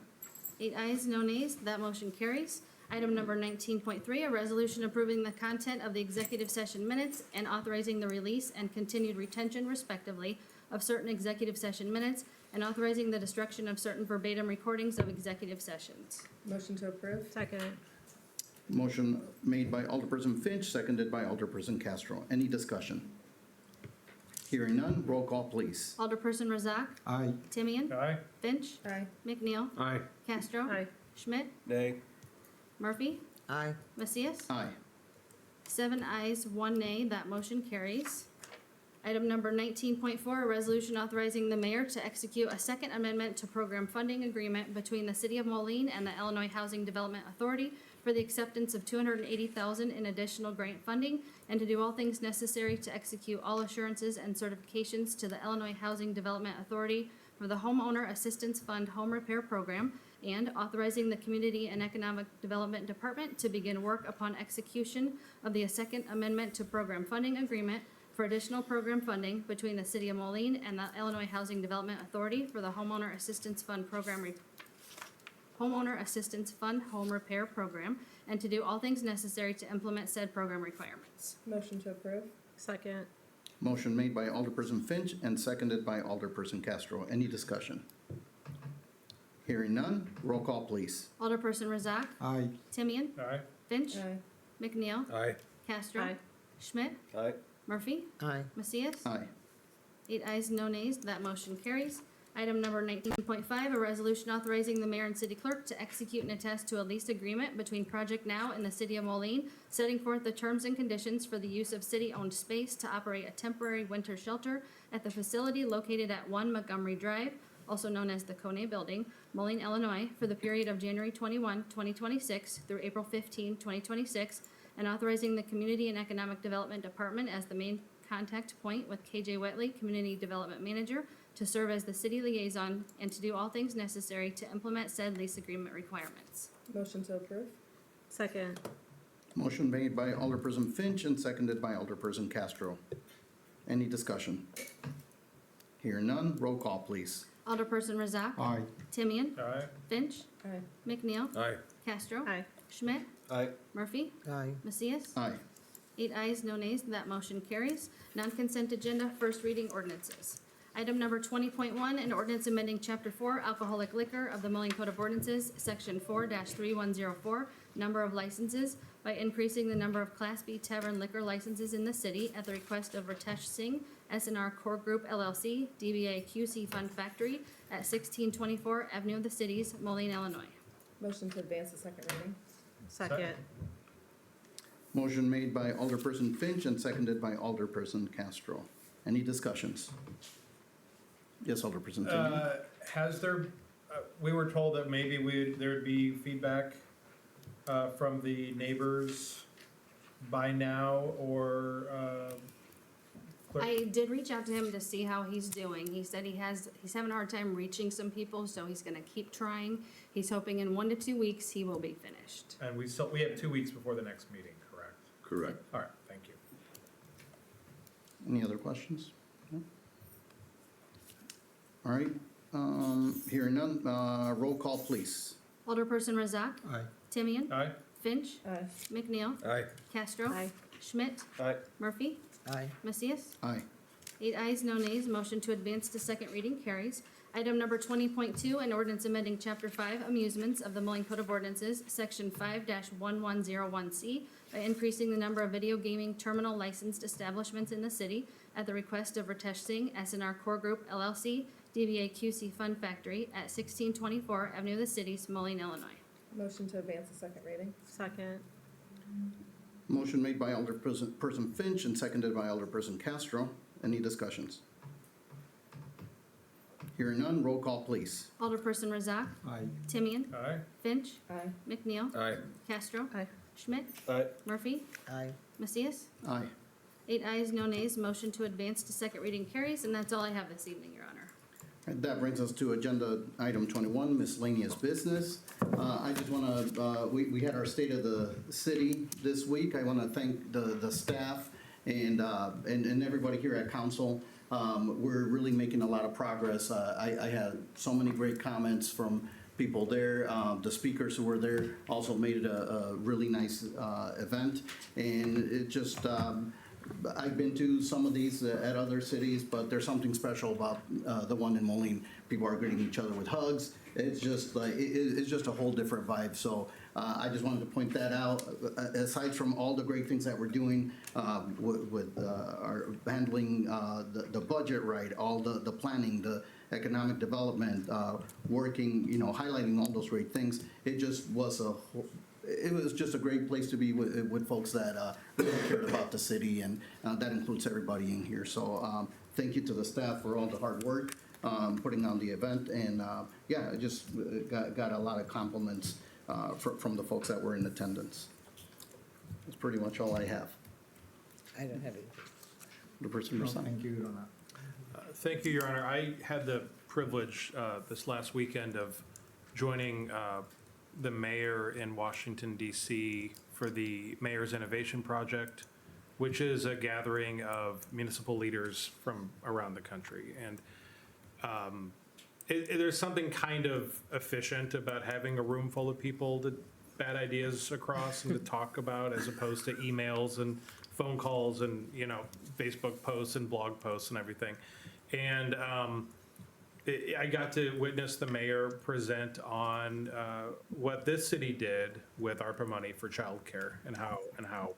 8 ayes, no nays, that motion carries. Item number 19.3, a resolution approving the content of the executive session minutes and authorizing the release and continued retention respectively of certain executive session minutes and authorizing the destruction of certain verbatim recordings of executive sessions. Motion to approve? Second. Motion made by Alderperson Finch, seconded by Alderperson Castro. Any discussion? Hearing none, roll call, please. Alderperson Razak. Aye. Timian. Aye. Finch. Aye. McNeil. Aye. Castro. Aye. Schmidt. Nay. Murphy. Aye. Macias. Aye. 7 ayes, 1 nay, that motion carries. Item number 19.4, a resolution authorizing the mayor to execute a second amendment to program funding agreement between the City of Moline and the Illinois Housing Development Authority for the acceptance of $280,000 in additional grant funding and to do all things necessary to execute all assurances and certifications to the Illinois Housing Development Authority for the Homeowner Assistance Fund Home Repair Program, and authorizing the Community and Economic Development Department to begin work upon execution of the second amendment to program funding agreement for additional program funding between the City of Moline and the Illinois Housing Development Authority for the Homeowner Assistance Fund Homeowner Assistance Fund Home Repair Program, and to do all things necessary to implement said program requirements. Motion to approve? Second. Motion made by Alderperson Finch and seconded by Alderperson Castro. Any discussion? Hearing none, roll call, please. Alderperson Razak. Aye. Timian. Aye. Finch. Aye. McNeil. Aye. Castro. Aye. Schmidt. Aye. Murphy. Aye. Macias. Aye. 8 ayes, no nays, that motion carries. Item number 19.5, a resolution authorizing the mayor and city clerk to execute and attest to a lease agreement between Project Now and the City of Moline, setting forth the terms and conditions for the use of city-owned space to operate a temporary winter shelter at the facility located at 1 Montgomery Drive, also known as the Kone Building, Moline, Illinois, for the period of January 21, 2026 through April 15, 2026, and authorizing the Community and Economic Development Department as the main contact point with KJ Wetley, Community Development Manager, to serve as the city liaison and to do all things necessary to implement said lease agreement requirements. Motion to approve? Second. Motion made by Alderperson Finch and seconded by Alderperson Castro. Any discussion? Hearing none, roll call, please. Alderperson Razak. Aye. Timian. Aye. Finch. Aye. McNeil. Aye. Castro. Aye. Schmidt. Aye. Murphy. Aye. Macias. Aye. 8 ayes, no nays, that motion carries. Non-consent agenda, first reading ordinances. Item number 20.1, an ordinance amending Chapter 4, Alcoholic Liquor of the Moline Code of Ordinances, Section 4-3104, number of licenses, by increasing the number of Class B tavern liquor licenses in the city at the request of Ritesh Singh, SNR Core Group LLC, DBA QC Fun Factory, at 1624 Avenue of the Cities, Moline, Illinois. Motion to advance the second reading? Second. Motion made by Alderperson Finch and seconded by Alderperson Castro. Any discussions? Yes, Alderperson Timian. Has there, we were told that maybe there'd be feedback from the neighbors by now, or clerk? I did reach out to him to see how he's doing. He said he's having a hard time reaching some people, so he's gonna keep trying. He's hoping in 1 to 2 weeks he will be finished. And we have 2 weeks before the next meeting, correct? Correct. All right, thank you. Any other questions? No? All right, hearing none, roll call, please. Alderperson Razak. Aye. Timian. Aye. Finch. Aye. McNeil. Aye. Castro. Aye. Schmidt. Aye. Murphy. Aye. Macias. Aye. 8 ayes, no nays, motion to advance to second reading carries. Item number 20.2, an ordinance amending Chapter 5 Amusements of the Moline Code of Ordinances, Section 5-1101C, by increasing the number of video gaming terminal licensed establishments in the city at the request of Ritesh Singh, SNR Core Group LLC, DBA QC Fun Factory, at 1624 Avenue of the Cities, Moline, Illinois. Motion to advance the second reading? Second. Motion made by Alderperson Finch and seconded by Alderperson Castro. Any discussions? Hearing none, roll call, please. Alderperson Razak. Aye. Timian. Aye. Finch. Aye. McNeil. Aye. Castro. Aye. Schmidt. Aye. Murphy. Aye. Macias. Aye. 8 ayes, no nays, motion to advance to second reading carries, and that's all I have this evening, Your Honor. And that brings us to agenda item 21, miscellaneous business. I just want to, we had our State of the City this week. I want to thank the staff and everybody here at council. We're really making a lot of progress. I had so many great comments from people there. The speakers who were there also made it a really nice event. And it just, I've been to some of these at other cities, but there's something special about the one in Moline. people are greeting each other with hugs. It's just like, it's just a whole different vibe. So I just wanted to point that out. Aside from all the great things that we're doing with our handling the budget right, all the planning, the economic development, working, highlighting all those great things, it was just a great place to be with folks that really cared about the city, and that includes everybody in here. So thank you to the staff for all the hard work putting on the event, and I just got a lot of compliments from the folks that were in attendance. That's pretty much all I have. I don't have anything. The person Thank you, Your Honor. Thank you, Your Honor. I had the privilege this last weekend of joining the mayor in Washington, D.C. for the Mayor's Innovation Project, which is a gathering of municipal leaders from around the country. And there's something kind of efficient about having a room full of people to bat ideas across and to talk about, as opposed to emails and phone calls and, Facebook posts and blog posts and everything. And I got to witness the mayor present on what this city did with ARPA money for childcare, and how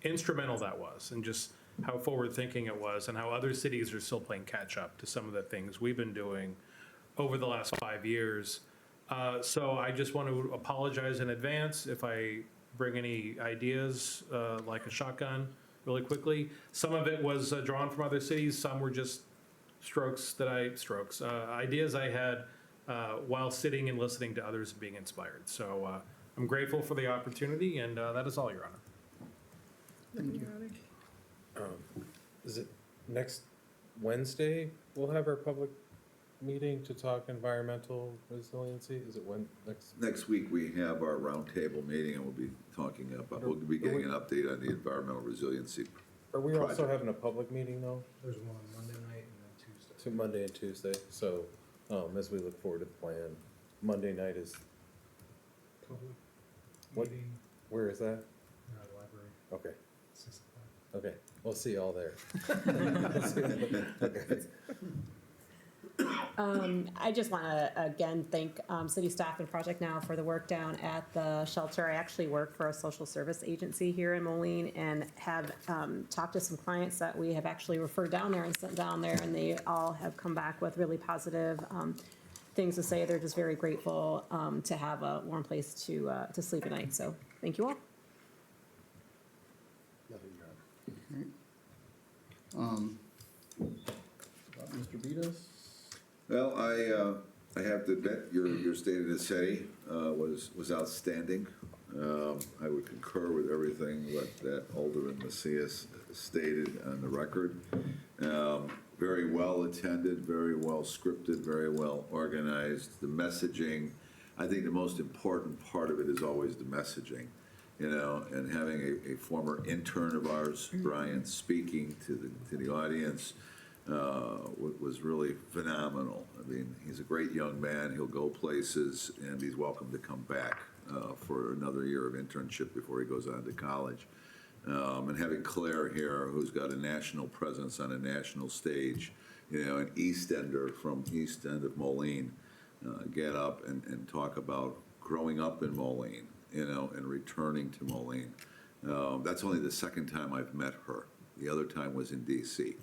instrumental that was, and just how forward-thinking it was, and how other cities are still playing catch-up to some of the things we've been doing over the last 5 years. So I just want to apologize in advance if I bring any ideas like a shotgun really quickly. Some of it was drawn from other cities, some were just ideas I had while sitting and listening to others and being inspired. So I'm grateful for the opportunity, and that is all, Your Honor. Thank you. Is it next Wednesday we'll have our public meeting to talk environmental resiliency? Is it when next? Next week, we have our roundtable meeting, and we'll be talking about, we'll be getting an update on the environmental resiliency. Are we also having a public meeting though? There's one Monday night and then Tuesday. So Monday and Tuesday. So as we look forward to the plan, Monday night is Public what? meeting Where is that? in our library, Okay. 6 o'clock. Okay. We'll see y'all there. I just want to again thank city staff and Project Now for the work down at the shelter. I actually work for a social service agency here in Moline, and have talked to some clients that we have actually referred down there and sent down there, and they all have come back with really positive things to say. They're just very grateful to have a warm place to sleep at night. So thank you all. Mr. Betas? Well, I have to admit, your state of the city was outstanding. I would concur with everything that Alderman Macias stated on the record. Very well attended, very well scripted, very well organized. The messaging, I think the most important part of it is always the messaging, and having a former intern of ours, Brian, speaking to the audience was really phenomenal. I mean, he's a great young man. He'll go places, and he's welcome to come back for another year of internship before he goes on to college. And having Claire here, who's got a national presence on a national stage, an East Ender from East End of Moline, get up and talk about growing up in Moline, and returning to Moline. That's only the second time I've met her. The other time was in D.C.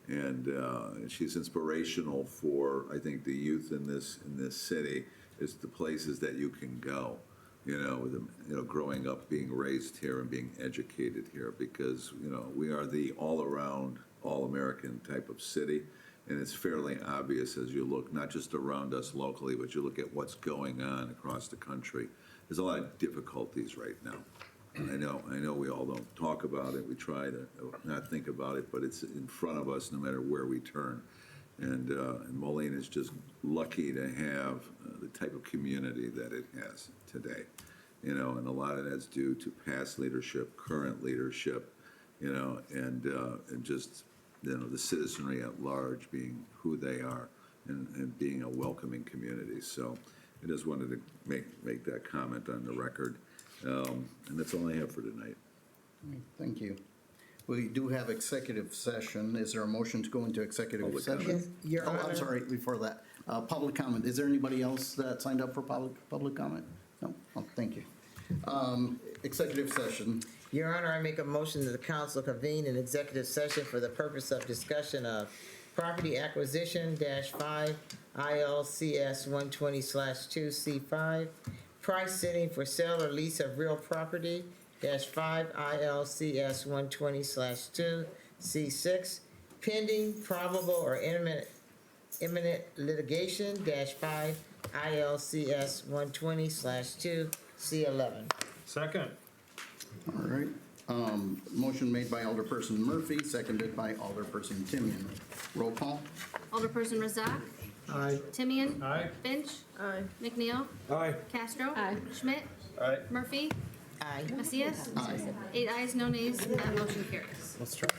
And she's inspirational for, I think, the youth in this city. Is the places that you can go, growing up, being raised here and being educated here, because we are the all-around, all-American type of city, and it's fairly obvious as you look not just around us locally, but you look at what's going on across the country. There's a lot of difficulties right now. I know we all don't talk about it. We try to not think about it, but it's in front of us no matter where we turn. And Moline is just lucky to have the type of community that it has today. And a lot of that's due to past leadership, current leadership, and just, the citizenry at large being who they are, and being a welcoming community. So I just wanted to make that comment on the record. And that's all I have for tonight. Thank you. We do have executive session. Is there a motion to go into executive Public session? comment. Your Oh, I'm Honor. sorry, before that. Public comment. Is there anybody else that signed up for public comment? No? Oh, thank you. Executive session. Your Honor, I make a motion that the council convene an executive session for the purpose of discussion of property acquisition -5 ILCS 120/2C5, price setting for sale or lease of real property -5 ILCS 120/2C6, pending, probable, or imminent litigation -5 ILCS 120/2C11. Second. All right. Motion made by Alderperson Murphy, seconded by Alderperson Timian. Roll call. Alderperson Razak. Aye. Timian. Aye. Finch. Aye. McNeil. Aye. Castro. Schmidt. Aye. Murphy. Aye. Macias. Aye. 8 ayes, no nays, and that motion carries. Let's try.